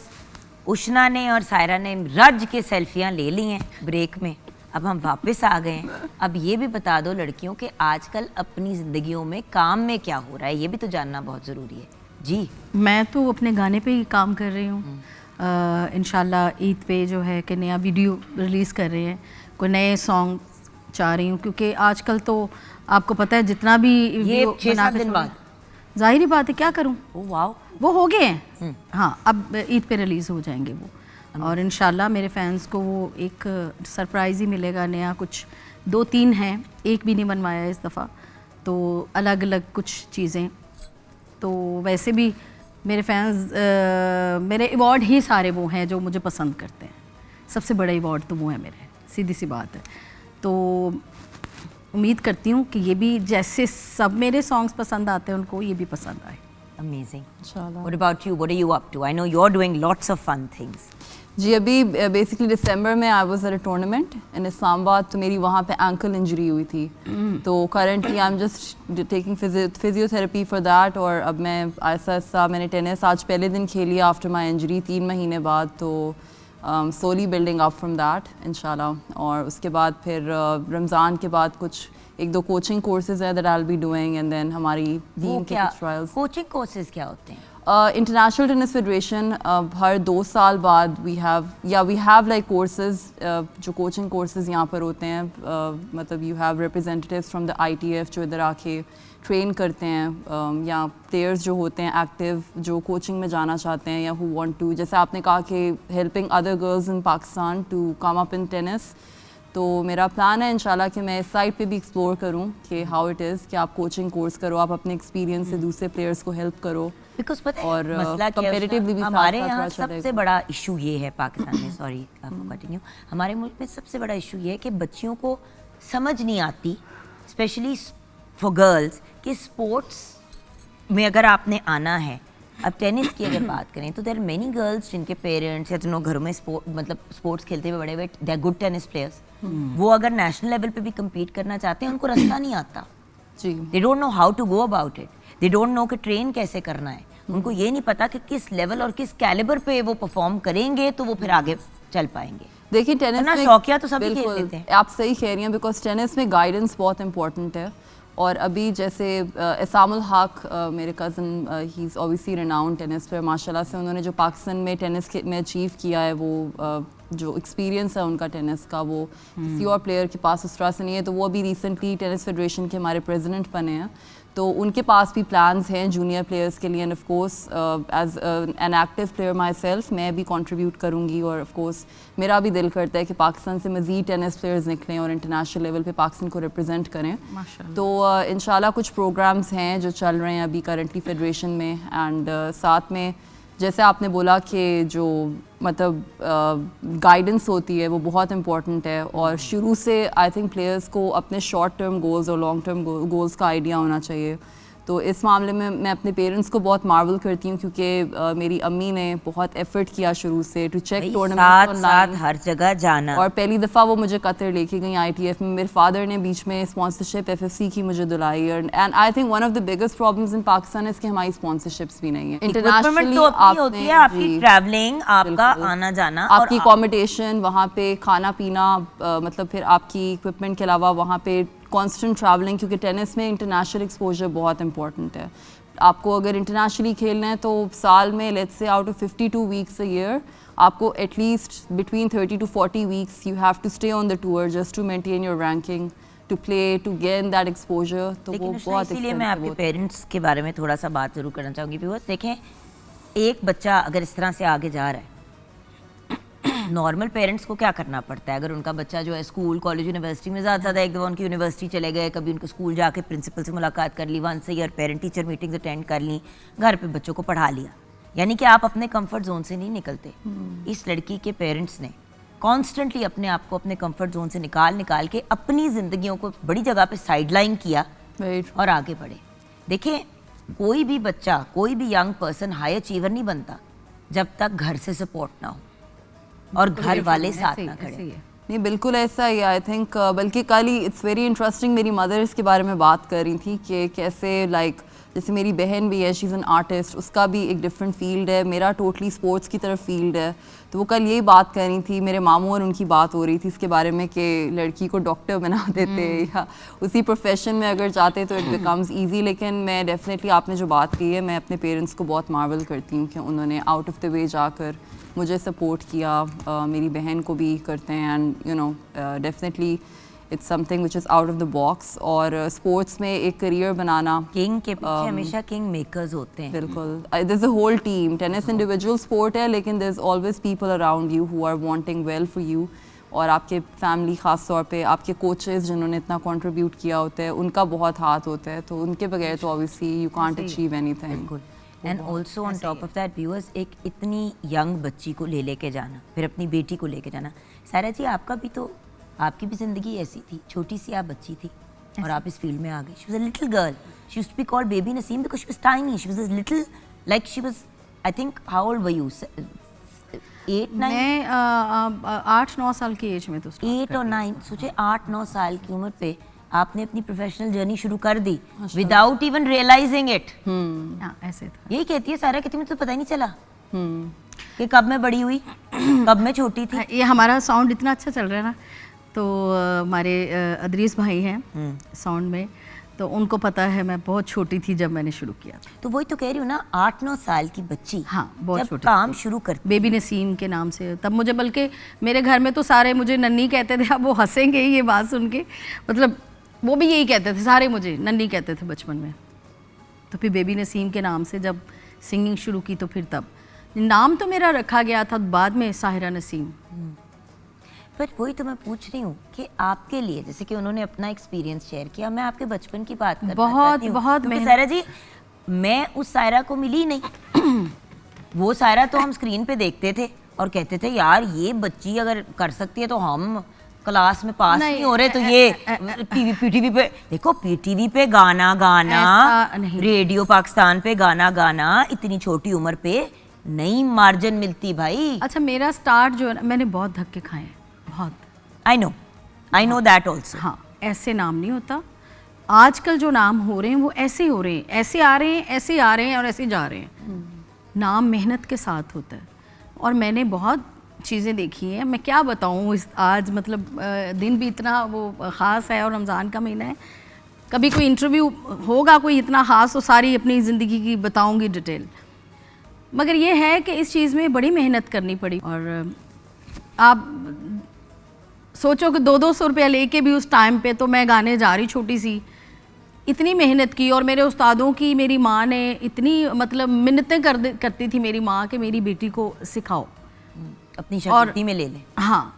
Ushna ने और सायरा ने रज के सेल्फियां ले ली हैं ब्रेक में, अब हम वापस आ गए हैं। अब ये भी बता दो लड़कियों के आजकल अपनी ज़िंदगियों में काम में क्या हो रहा है, ये भी तो जानना बहुत ज़रूरी है। जी, मैं तो अपने गाने पे ही काम कर रही हूँ, इंशाल्लाह ईद पे जो है कि नया वीडियो रिलीज़ कर रहे हैं, कोई नए सॉन्ग चाह रही हूँ, क्योंकि आजकल तो आपको पता है जितना भी ये वीडियो 6-7 दिन छोड़- बाद, जाहिर ही बात है, क्या करूँ, ओ वाओ, वो हो गए हैं। हाँ, अब ईद पे रिलीज़ हो जाएंगे वो, और इंशाल्लाह मेरे फैंस को वो एक सरप्राइज़ ही मिलेगा नया, कुछ 2-3 हैं, एक भी नहीं बनवाया इस दफ़ा, तो अलग अलग कुछ चीज़ें। तो वैसे भी मेरे फैंस मेरे अवार्ड ही सारे वो हैं जो मुझे पसंद करते हैं, सबसे बड़ा अवार्ड तो वो है मेरे, सीधी सी बात है। तो उम्मीद करती हूँ कि ये भी जैसे सब मेरे सॉन्ग्स पसंद आते हैं उनको ये भी पसंद आए। amazing. इंशाल्लाह। What about you? What are you up to? I know you're doing lots of fun things. जी अभी बेसिकली दिसंबर में I was at a tournament इन इस्लामाबाद, तो मेरी वहाँ पे एंकल इंजरी हुई थी। तो currently I am just taking physiotherapy for that, और अब मैं ऐसा ऐसा मैंने टेनिस आज पहले दिन खेली आफ्टर माई इंजरी 3 महीने बाद, तो slowly building up from that इंशाल्लाह। और उसके बाद फिर रमज़ान के बाद कुछ 1-2 कोचिंग कोर्सेज है that I will be doing, and then हमारी वो दीन के क्या कुछ ट्रायल्स। कोचिंग कोर्सेज क्या होते हैं? इंटरनेशनल टेनिस फेडरेशन हर 2 साल बाद वी हैव लाइक कोर्सेज, जो कोचिंग कोर्सेज यहाँ पर होते हैं, मतलब you have representatives from the ITF जो इधर आके ट्रेन करते हैं, या प्लेयर्स जो होते हैं एक्टिव जो कोचिंग में जाना चाहते हैं या हु वांट टू, जैसे आपने कहा कि helping other girls in Pakistan to come up in tennis. तो मेरा प्लान है इंशाल्लाह कि मैं इस साइड पे भी एक्सप्लोर करूं कि हाउ इट इज़ कि आप कोचिंग कोर्स करो, आप अपने एक्सपीरियंस से दूसरे प्लेयर्स को हेल्प करो। बिकॉज पता है और मसला क्या है comparatively भी उसका? हमारे साथ-साथ यहाँ थोड़ा सबसे चलेगा। बड़ा इशू ये है पाकिस्तान में, सॉरी कटिंग यू, हमारे मुल्क में सबसे बड़ा इशू ये है कि बच्चियों को समझ नहीं आती, स्पेशली फॉर गर्ल्स, कि स्पोर्ट्स में अगर आपने आना है, अब टेनिस की अगर बात करें तो देयर आर मेनी गर्ल्स जिनके पेरेंट्स या जिन्होंने घरों में स्पोर्ट्स खेलते हुए बड़े हुए, they are good tennis players, वो अगर नेशनल लेवल पे भी कम्पीट करना चाहते हैं उनको रास्ता नहीं आता। जी they don't know how to go about it, they don't know कि ट्रेन कैसे करना है, उनको ये नहीं पता कि किस लेवल और किस कैलिबर पे वो परफॉर्म करेंगे तो वो फिर आगे चल पाएंगे। देखिए टेनिस वरना में शौकिया तो सभी खेल बिल्कुल, लेते हैं। आप सही कह रही हैं, बिकॉज टेनिस में गाइडेंस बहुत इंपॉर्टेंट है। और अभी जैसे इसामुल हक मेरे cousin, he is obviously renowned tennis player, माशाल्लाह से उन्होंने जो पाकिस्तान में टेनिस में अचीव किया है, वो जो एक्सपीरियंस है उनका टेनिस का वो किसी और प्लेयर के पास उस तरह से नहीं है। तो वो अभी रिसेंटली टेनिस फेडरेशन के हमारे प्रेसिडेंट बने हैं, तो उनके पास भी प्लान्स हैं जूनियर प्लेयर्स के लिए। And of course as an active player myself मैं भी कंट्रीब्यूट करूँगी, और ऑफ कोर्स मेरा भी दिल करता है कि पाकिस्तान से मज़ीद टेनिस प्लेयर्स निकलें और इंटरनेशनल लेवल पे पाकिस्तान को रिप्रेजेंट करें। तो इंशाल्लाह कुछ प्रोग्राम्स हैं जो चल रहे हैं अभी करंटली फेडरेशन में। एंड साथ में जैसे आपने बोला कि जो मतलब गाइडेंस होती है वो बहुत इंपॉर्टेंट है, और शुरू से आई थिंक प्लेयर्स को अपने शॉर्ट टर्म गोल्स और लॉन्ग टर्म गोल्स का आइडिया होना चाहिए। तो इस मामले में मैं अपने पेरेंट्स को बहुत मार्वल करती हूँ, क्योंकि मेरी अम्मी ने बहुत एफर्ट किया शुरू से टू चेक टूर्नामेंट साथ हर जगह जाना, और पहली दफ़ा वो मुझे कतर लेके गई ITF में। मेरे फादर ने बीच में स्पॉन्सरशिप FFC की मुझे दिलाई, and I think one of the biggest problems in Pakistan है कि हमारी स्पॉन्सरशिप्स भी नहीं है। इंटरनेशनली तो अपनी होती है, आपकी ट्रैवलिंग, आपका आना जाना, आपकी अकोमोडेशन, वहाँ पे खाना पीना, मतलब फिर आपकी इक्विपमेंट के अलावा वहाँ पे कांस्टेंट ट्रैवलिंग, क्योंकि टेनिस में इंटरनेशनल एक्सपोजर बहुत इंपॉर्टेंट है। आपको अगर इंटरनेशनली खेलना है तो साल में let's say out of 52 weeks a year आपको at least between 30 to 40 weeks you have to stay on the tour just to maintain your ranking, to play, to gain that exposure. तो वो बहुत इसीलिए मैं आपके पेरेंट्स के बारे में थोड़ा सा बात जरूर करना चाहूँगी। व्यूअर्स देखें, एक बच्चा अगर इस तरह से आगे जा रहा है, नॉर्मल पेरेंट्स को क्या करना पड़ता है? अगर उनका बच्चा जो है स्कूल कॉलेज यूनिवर्सिटी में ज़्यादा एक दफ़ा उनकी यूनिवर्सिटी चले गए, कभी उनको स्कूल जाके प्रिंसिपल से मुलाकात कर ली, once year parent teacher meetings attend कर ली, घर पे बच्चों को पढ़ा लिया, यानी कि आप अपने कंफर्ट जोन से नहीं निकलते। इस लड़की के पेरेंट्स ने कॉन्स्टेंटली अपने आप को अपने कंफर्ट जोन से निकाल के अपनी ज़िंदगियों को बड़ी जगह पे साइडलाइन किया और आगे बढ़े। देखिए, कोई भी बच्चा, कोई भी यंग पर्सन हाई अचीवर नहीं बनता जब तक घर से सपोर्ट ना हो और घर वाले साथ ना खड़े। नहीं, बिल्कुल ऐसा ही आई थिंक। बल्कि कल ही इट्स वेरी इंटरेस्टिंग, मेरी मदर इसके बारे में बात कर रही थी कि कैसे लाइक जैसे मेरी बहन भी है, शी इज़ एन आर्टिस्ट, उसका भी एक डिफरेंट फील्ड है, मेरा टोटली स्पोर्ट्स की तरफ फील्ड है। तो वो कल यही बात कर रही थी, मेरे मामू और उनकी बात हो रही थी इसके बारे में कि लड़की को डॉक्टर बना देते या उसी प्रोफेशन में अगर जाते तो इट बिकम्स ईजी। लेकिन मैं डेफिनेटली आपने जो बात की है, मैं अपने पेरेंट्स को बहुत मार्वल करती हूँ कि उन्होंने आउट ऑफ द वे जाकर मुझे सपोर्ट किया, मेरी बहन को भी करते हैं। And you no definitely it's something which is out of the box. और स्पोर्ट्स में एक करियर बनाना, किंग के पीछे हमेशा किंग मेकर्स होते हैं। बिल्कुल, there is a whole team. Tennis individual sport है, लेकिन there is always people around you who are wanting well for you. और आपके फैमिली, ख़ास तौर पे आपके कोचेस जिन्होंने इतना कंट्रीब्यूट किया होता है, उनका बहुत हाथ होता है। तो उनके बगैर तो obviously you can't achieve anything. And also on top of that viewers, एक इतनी यंग बच्ची को लेके जाना, फिर अपनी बेटी को लेके जाना। सायरा जी, आपकी भी ज़िंदगी ऐसी थी, छोटी सी आप बच्ची थी और आप इस फील्ड में आ गई। She was a little girl, she used to be called baby Naseem because she was tiny, she was a little, like she was, I think, how old were you? 8 9 मैं 8-9 साल की एज में तो start 8 और 9 सोचे 8-9 साल की उम्र पे आपने अपनी प्रोफेशनल जर्नी शुरू कर दी विदाउट इवन रियलाइजिंग इट। हाँ, ऐसे था। यही कहती है सारा, कहती मुझे तो पता ही नहीं चला कि कब मैं बड़ी हुई कब मैं छोटी थी। ये हमारा साउंड इतना अच्छा चल रहा है ना, तो हमारे अदरीस भाई हैं साउंड में, तो उनको पता है मैं बहुत छोटी थी जब मैंने शुरू किया था। तो वही तो कह रही हूँ ना, 8-9 साल की बच्ची हाँ, बहुत जब छोटी काम शुरू करती। बेबी नसीम के नाम से तब मुझे, बल्कि मेरे घर में तो सारे मुझे नन्नी कहते थे। अब वो हंसेंगे ही ये बात सुन के, मतलब वो भी यही कहते थे, सारे मुझे नन्नी कहते थे बचपन में। तो फिर बेबी नसीम के नाम से जब सिंगिंग शुरू की तो फिर तब नाम तो मेरा रखा गया था बाद में साहिरा नसीम। पर वही तो मैं पूछ रही हूँ कि आपके लिए, जैसे कि उन्होंने अपना एक्सपीरियंस शेयर किया, मैं आपके बचपन की बात करना चाहती हूँ। बहुत क्योंकि सायरा जी, मैं उस सायरा को मिली नहीं। वो सायरा तो हम स्क्रीन पे देखते थे और कहते थे यार ये बच्ची अगर कर सकती है तो हम क्लास में पास नहीं हो रहे, तो ये पीटीवी पे देखो, पीटीवी पे गाना गाना, रेडियो पाकिस्तान पे गाना गाना, इतनी छोटी उम्र पे नई मार्जिन मिलती भाई। अच्छा, मेरा स्टार्ट जो है ना, मैंने बहुत धक्के खाए हैं, बहुत। I know that also. हाँ, ऐसे नाम नहीं होता। आजकल जो नाम हो रहे हैं वो ऐसे ही हो रहे हैं, ऐसे आ रहे हैं, ऐसे आ रहे हैं और ऐसे जा रहे हैं। नाम मेहनत के साथ होता है, और मैंने बहुत चीज़ें देखी हैं। मैं क्या बताऊँ, इस आज मतलब दिन भी इतना वो ख़ास है और रमज़ान का महीना है। कभी कोई इंटरव्यू होगा कोई इतना ख़ास, तो सारी अपनी ज़िंदगी की बताऊँगी डिटेल। मगर ये है कि इस चीज़ में बड़ी मेहनत करनी पड़ी। और आप सोचो कि 200-200 रुपया लेके भी उस टाइम पे तो मैं गाने जा रही, छोटी सी, इतनी मेहनत की। और मेरे उस्तादों की, मेरी माँ ने इतनी मतलब मिन्नतें करती थी मेरी माँ कि मेरी बेटी को सिखाओ, अपनी शक्ति में ले ले। हाँ,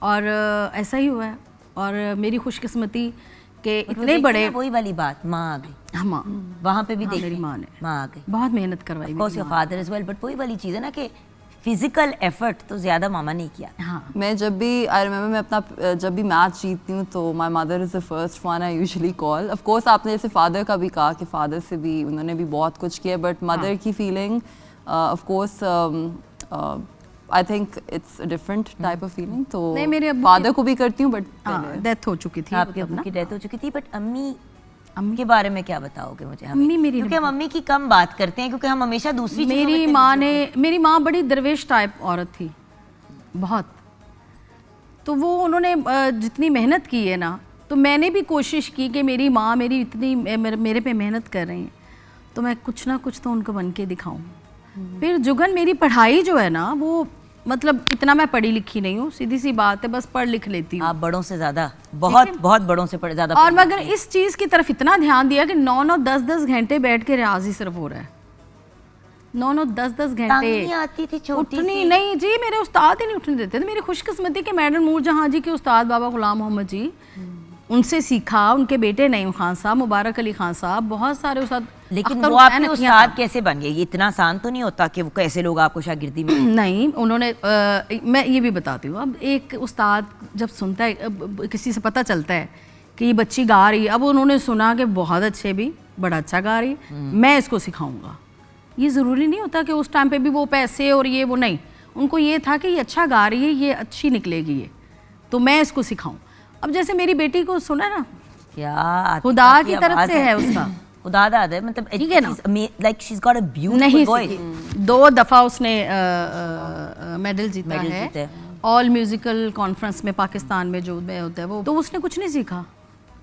और ऐसा ही हुआ है। और मेरी खुशकिस्मती के इतने बड़े, वही वाली बात, माँ आ गई। हाँ, माँ वहाँ पे भी देख मेरी माँ ने माँ आ गई, बहुत मेहनत करवाई। Of your father as well, but वही वाली चीज़ है ना कि फिजिकल एफर्ट तो ज़्यादा मामा ने किया। हाँ, मैं जब भी आई रिमेंबर मैं अपना जब भी मैच जीतती हूँ तो my mother is the first one I usually call. Of course आपने जैसे फादर का भी कहा कि फादर से भी उन्होंने भी बहुत कुछ किया, बट मदर की feeling of course I think it's a different type of feeling. तो नहीं, मेरे अब्बू फादर को भी करती हूँ, बट डेथ हो चुकी थी। आपके अब्बू की डेथ हो चुकी थी, बट अम्मी के बारे में क्या बताओगे मुझे? अम्मी मेरी, क्योंकि हम अम्मी की कम बात करते हैं, क्योंकि हम हमेशा दूसरी चीज़ों में मेरी माँ बड़ी दरवेश टाइप औरत थी, बहुत। तो वो उन्होंने जितनी मेहनत की है ना, तो मैंने भी कोशिश की कि मेरी माँ मेरी इतनी मेरे पे मेहनत कर रही हैं, तो मैं कुछ ना कुछ तो उनको बन के दिखाऊं। फिर जुगन मेरी पढ़ाई जो है ना, वो मतलब इतना मैं पढ़ी लिखी नहीं हूँ, सीधी सी बात है, बस पढ़ लिख लेती हूँ। आप बड़ों से ज़्यादा, बहुत बड़ों से ज़्यादा। और मगर इस चीज़ की तरफ इतना ध्यान दिया कि 9-9 10-10 घंटे बैठ के रियाज ही सिर्फ हो रहा है। 9-9 10-10 घंटे आती थी छोटी उठनी नहीं जी, मेरे उस्ताद ही नहीं उठने देते थे। मेरी खुशकिस्मती के मैडम नूर जहाँ जी के उस्ताद बाबा गुलाम मोहम्मद जी, उनसे सीखा। उनके बेटे नईम खान साहब, मुबारक अली खान साहब, बहुत सारे उस्ताद। लेकिन वो आपके उस्ताद कैसे बन गए? ये इतना आसान तो नहीं होता कि वो कैसे लोग आपको शागिर्दी में। नहीं, उन्होंने मैं ये भी बताती हूँ। अब एक उस्ताद जब सुनता है, किसी से पता चलता है कि ये बच्ची गा रही है, अब उन्होंने सुना कि बहुत अच्छे भी, बड़ा अच्छा गा रही है, मैं इसको सिखाऊंगा। ये ज़रूरी नहीं होता कि उस टाइम पे भी वो पैसे और ये वो, नहीं, उनको ये था कि ये अच्छा गा रही है, ये अच्छी निकलेगी, ये तो मैं इसको सिखाऊं। अब जैसे मेरी बेटी को सुना ना, क्या खुदा की तरफ से है उसका, खुदा दादा, मतलब ठीक है ना, like she is got a beautiful voice. 2 दफ़ा उसने मेडल जीता है ऑल म्यूजिकल कॉन्फ्रेंस में, पाकिस्तान में जो होता है वो। तो उसने कुछ नहीं सीखा,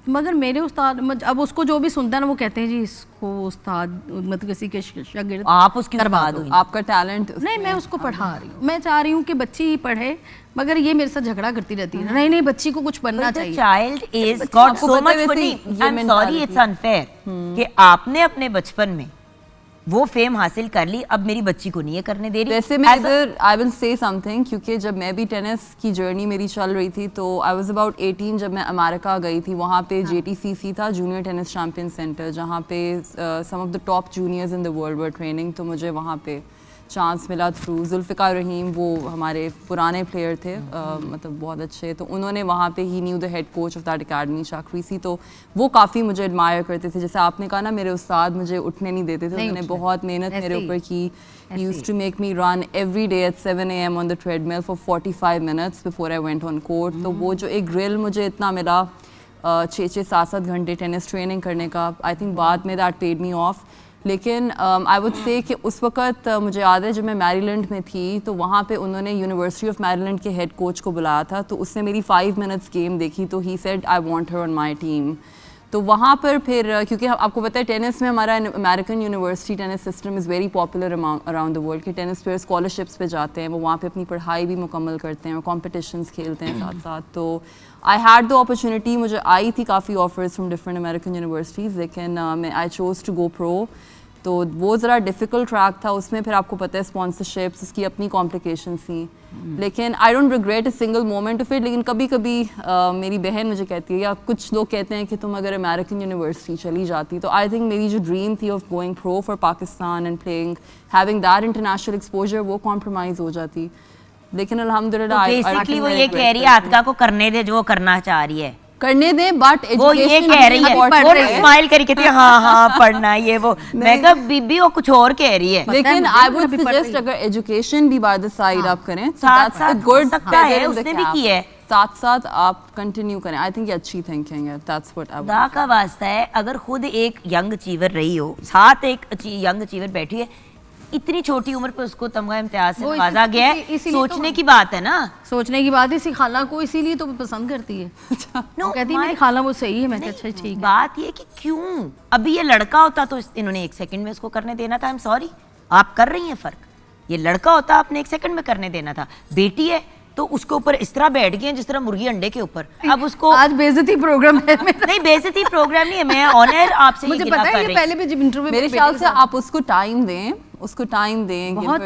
मगर मेरे उस्ताद, अब उसको जो भी सुनता है ना, वो कहते हैं जी इसको उस्ताद, मतलब किसी के शागिर्द आप उसकी करवा दो, आपका टैलेंट। नहीं, मैं उसको पढ़ा रही हूँ। मैं चाह रही हूँ कि बच्ची ही पढ़े, मगर ये मेरे साथ झगड़ा करती रहती है। नहीं नहीं, बच्ची को कुछ बनना चाहिए। Child is got so much funny. I am sorry, it's unfair कि आपने अपने बचपन में वो फेम हासिल कर ली, अब मेरी बच्ची को नहीं ये करने दे रही। वैसे मैं इधर आई विल से समथिंग, क्योंकि जब मैं भी टेनिस की जर्नी मेरी चल रही थी, तो आई वाज अबाउट 18 जब मैं अमेरिका गई थी। वहाँ पे JTCC था, जूनियर टेनिस चैम्पियन सेंटर, जहाँ पे some of the top juniors in the world were training. तो मुझे वहाँ पे चांस मिला थ्रू जुल्फ़िकार रहीम, वो हमारे पुराने प्लेयर थे, मतलब बहुत अच्छे, तो उन्होंने वहाँ पे ही knew the head coach of that academy शाकरीसी, तो वो काफ़ी मुझे एडमायर करते थे। जैसे आपने कहा ना, मेरे उस्ताद मुझे उठने नहीं देते थे, उन्होंने बहुत मेहनत मेरे ऊपर की। He used to make me run every day at 7 a.m. on the treadmill for 45 minutes before I went on court. तो वो जो एक ग्रिल मुझे इतना मिला 6-7 घंटे टेनिस ट्रेनिंग करने का, आई थिंक बाद में दैट पेड मी ऑफ। लेकिन आई वुड से कि उस वक्त मुझे याद है जब मैं मैरीलैंड में थी, तो वहाँ पे उन्होंने यूनिवर्सिटी ऑफ मैरीलैंड के हेड कोच को बुलाया था, तो उसने मेरी 5 मिनट्स गेम देखी, तो he said I want her on my team. तो वहाँ पर फिर क्योंकि आपको पता है टेनिस में हमारा American university tennis system is very popular around the world, कि टेनिस प्लेयर स्कॉलरशिप्स पे जाते हैं, वो वहाँ पे अपनी पढ़ाई भी मुकम्मल करते हैं और कॉम्पिटिशन्स खेलते हैं साथ साथ। तो आई हैड द अपॉर्चुनिटी, मुझे आई थी काफ़ी offers from different American universities, लेकिन मैं I chose to go pro. तो वो ज़रा डिफ़िकल्ट ट्रैक था, उसमें फिर आपको पता है स्पॉन्सरशिप्स, उसकी अपनी कॉम्प्लिकेशंस थी, लेकिन I don't regret a single moment of it. लेकिन कभी कभी मेरी बहन मुझे कहती है, या कुछ लोग कहते हैं कि तुम अगर अमेरिकन यूनिवर्सिटी चली जाती, तो आई थिंक मेरी जो ड्रीम थी of going pro for Pakistan and playing, having that international exposure, वो कॉम्प्रोमाइज़ हो जाती। लेकिन अल्हम्दुलिल्लाह बेसिकली वो ये कह रही है आतिका को करने दे जो वो करना चाह रही है, करने दें, बट वो ये कह रही है, वो स्माइल करके कहती है हाँ हाँ पढ़ना ये वो, मैं कहा बीबी वो कुछ और कह रही है। लेकिन आई वुड सजेस्ट अगर एजुकेशन भी बाय द साइड आप करें, साथ साथ गुड सकता है, उसने भी की है, साथ साथ आप कंटिन्यू करें। आई थिंक ये अच्छी थिंकिंग है, दैट्स व्हाट आई खुदा का वास्ता है, अगर खुद एक यंग अचीवर रही हो, साथ एक यंग अचीवर बैठी है, इतनी छोटी उम्र पे उसको तमगा इम्तियाज से नवाजा गया है, सोचने की बात है ना, सोचने की बात है। इसी खाला को इसीलिए तो पसंद करती है। नो कहती है मेरी खाला वो सही है, मैं अच्छा ठीक है। बात ये कि क्यों अभी ये लड़का होता तो इन्होंने 1 सेकंड में इसको करने देना था। आई एम सॉरी, आप कर रही हैं फर्क, ये लड़का होता आपने 1 सेकंड में करने देना था। बेटी है तो उसके ऊपर इस तरह बैठ गए जिस तरह मुर्गी अंडे के ऊपर। अब उसको आज बेइज्जती प्रोग्राम है नहीं, बेइज्जती प्रोग्राम नहीं है, मैं ऑनर आपसे मुझे पता है, ये पहले भी जब इंटरव्यू मेरे ख्याल से आप उसको टाइम दें, उसको टाइम दें, बहुत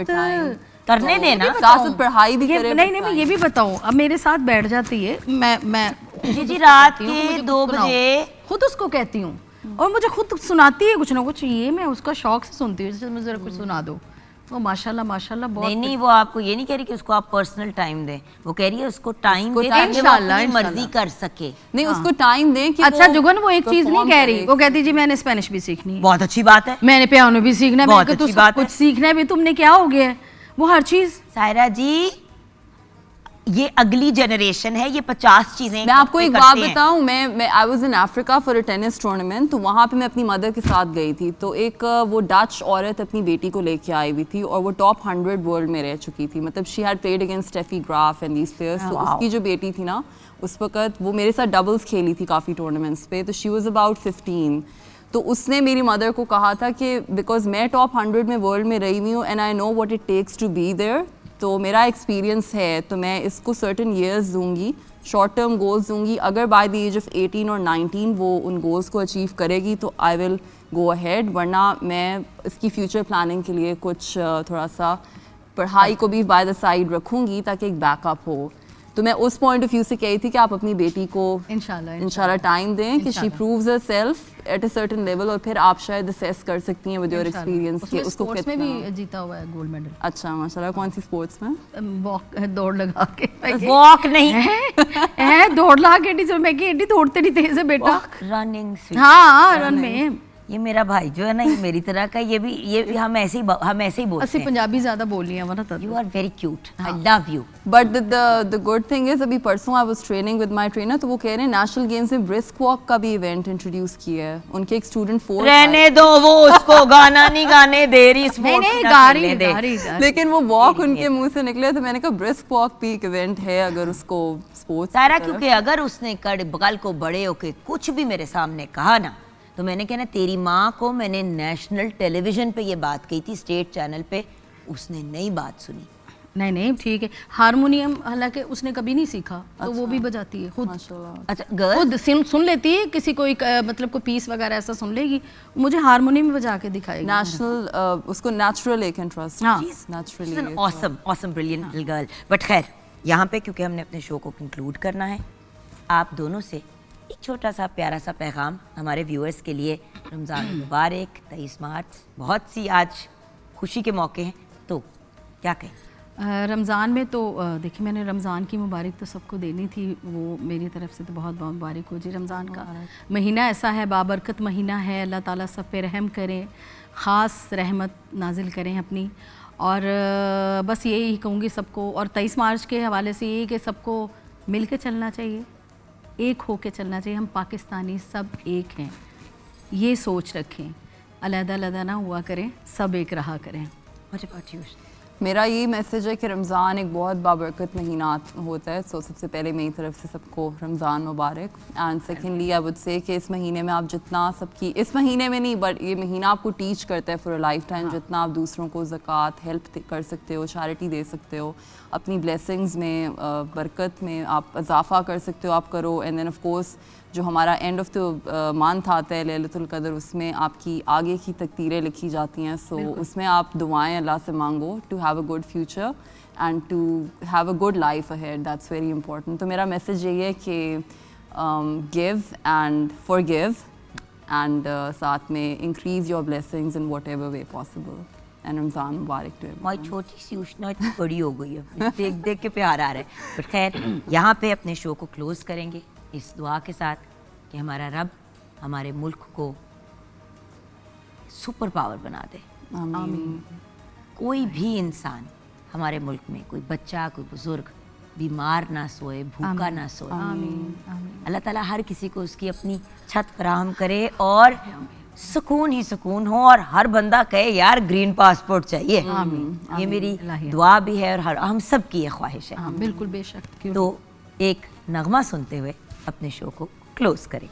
करने देना, साथ साथ पढ़ाई भी करे। नहीं मैं ये भी बताऊं, अब मेरे साथ बैठ जाती है, मैं जी रात के 2 बजे खुद उसको कहती हूँ और मुझे खुद सुनाती है कुछ ना कुछ, ये मैं उसका शौक से सुनती हूँ, जैसे मुझे जरा कुछ सुना दो, वो माशाल्लाह माशाल्लाह बहुत। नहीं वो आपको ये नहीं कह रही कि उसको आप पर्सनल टाइम दें, वो कह रही है उसको टाइम दे ताकि वो इंशाल्लाह, अपनी मर्जी कर सके। नहीं उसको टाइम दें कि अच्छा जुगन वो एक चीज नहीं कह रही, वो कहती जी मैंने स्पेनिश भी सीखनी है, बहुत अच्छी बात है, मैंने पियानो भी सीखना है, बहुत मैंने कहा अच्छी बात है। कुछ सीखना है भी, तुमने क्या हो गया है, वो हर चीज। सायरा जी ये अगली जनरेशन है, ये 50 चीजें मैं आपको एक बात बताऊं, मैं I was in Africa for a tennis tournament, तो वहाँ पे मैं अपनी मदर के साथ गई थी, तो एक वो डच औरत अपनी बेटी को लेके आई हुई थी और वो टॉप 100 वर्ल्ड में रह चुकी थी, मतलब she had played against Steffi Graf and these players. तो उसकी जो बेटी थी ना, उस वक्त वो मेरे साथ डबल्स खेली थी काफ़ी टूर्नामेंट्स पे, तो शी वाज अबाउट 15। तो उसने मेरी मदर को कहा था कि बिकॉज मैं टॉप 100 में वर्ल्ड में रही हुई हूँ and I know what it takes to be there, तो मेरा एक्सपीरियंस है, तो मैं इसको सर्टेन ईयर्स दूंगी, शॉर्ट टर्म गोल्स दूंगी, अगर बाय द एज ऑफ 18 और 19 वो उन गोल्स को अचीव करेगी तो आई विल गो अहेड, वरना मैं इसकी फ्यूचर प्लानिंग के लिए कुछ थोड़ा सा पढ़ाई को भी बाय द साइड रखूँगी ताकि एक बैकअप हो। तो मैं उस पॉइंट ऑफ व्यू से कही थी कि आप अपनी बेटी को इंशाल्लाह टाइम दें कि she proves herself at a certain level, और फिर आप शायद असेस कर सकती हैं विद योर एक्सपीरियंस कि उसको स्पोर्ट्स में भी जीता हुआ है गोल्ड मेडल। अच्छा माशाल्लाह, कौन सी स्पोर्ट्स में? वॉक, दौड़ लगा के, वॉक नहीं है दौड़ लगा के, टीचर मैं कि एडी दौड़ते नहीं तेज है बेटा, रनिंग। हाँ रन में। ये मेरा भाई जो है ना, ये मेरी तरह का, ये हम ऐसे ही बोलते असली हैं। पंजाबी ज्यादा बोल रही है वरना तो you are very cute, I love you. But the good thing is अभी परसों I was training with my trainer, तो वो कह रहे हैं नेशनल गेम्स में ब्रिस्क वॉक का भी इवेंट इंट्रोड्यूस किया है, उनके एक स्टूडेंट 4 रहने दो, वो उसको गाना नहीं गाने दे रही, नहीं गा रही, लेकिन वो वॉक उनके मुंह से निकले, तो मैंने कहा ब्रिस्क वॉक भी एक इवेंट है अगर उसको स्पोर्ट्स सारा, क्योंकि अगर उसने कल को बड़े होके कुछ भी मेरे सामने कहा ना, तो मैंने कहना तेरी माँ को मैंने नेशनल टेलीविजन पे ये बात कही थी, स्टेट चैनल पे, उसने नई बात सुनी। नहीं ठीक है, हारमोनियम हालांकि उसने कभी नहीं सीखा, तो वो भी बजाती है खुद। अच्छा गर्ल खुद सुन लेती है, किसी कोई मतलब कोई पीस वगैरह ऐसा सुन लेगी, मुझे हारमोनियम बजा के दिखाएगी। नेशनल उसको नेचुरल एक interest, naturally awesome awesome brilliant girl. But खैर यहाँ पे क्योंकि हमने अपने शो को कंक्लूड करना है, आप दोनों से एक छोटा सा प्यारा सा पैगाम हमारे व्यूअर्स के लिए। रमज़ान मुबारक, 23 मार्च, बहुत सी आज खुशी के मौके हैं, तो क्या कहें? रमज़ान में तो देखिए, मैंने रमज़ान की मुबारक तो सबको देनी थी, वो मेरी तरफ से तो बहुत बहुत मुबारक हो जी। रमज़ान का महीना ऐसा है, बाबरकत महीना है, अल्लाह ताला सब पे रहम करें, ख़ास रहमत नाजिल करें अपनी। और बस यही कहूँगी सबको, और 23 मार्च के हवाले से यही कि सबको मिल के चलना चाहिए, एक हो के चलना चाहिए। हम पाकिस्तानी सब एक हैं, ये सोच रखें, अलग-अलग ना हुआ करें, सब एक रहा करें। What about you? मेरा ये मैसेज है कि रमज़ान एक बहुत बाबरकत महीना होता है। सो सबसे पहले मेरी तरफ से सबको रमज़ान मुबारक। And secondly I would say कि इस महीने में आप जितना सबकी, इस महीने में नहीं बट ये महीना आपको टीच करता है फॉर अ लाइफ टाइम, जितना आप दूसरों को ज़कात हेल्प कर सकते हो, चैरिटी दे सकते हो, अपनी ब्लेसिंग्स में बरकत में आप इजाफ़ा कर सकते हो, आप करो। एंड देन ऑफ कोर्स जो हमारा एंड ऑफ द मंथ आता है लैलतुल क़द्र, उसमें आपकी आगे की तकदीरें लिखी जाती हैं। सो उसमें आप दुआएं अल्लाह से मांगो to have a good future and to have a good life ahead, that's very important. तो मेरा मैसेज यही है कि गिव एंड फॉरगिव एंड साथ में increase your blessings in whatever way possible. And Ramzan मुबारक टू एवरीवन। माई छोटी सी उष्णा इतनी बड़ी हो गई है, देख देख के प्यार आ रहा है। बट खैर, यहाँ पे अपने शो को क्लोज करेंगे इस दुआ के साथ कि हमारा रब हमारे मुल्क को सुपर पावर बना दे। आमीन। कोई भी इंसान हमारे मुल्क में, कोई बच्चा, कोई बुजुर्ग बीमार ना सोए, भूखा ना सोए। अल्लाह ताला हर किसी को उसकी अपनी छत फराहम करे और सुकून ही सुकून हो, और हर बंदा कहे यार ग्रीन पासपोर्ट चाहिए। ये मेरी दुआ भी है और हम सब की ये ख्वाहिश है। बिल्कुल, बेशक। तो एक नगमा सुनते हुए अपने शो को क्लोज करें।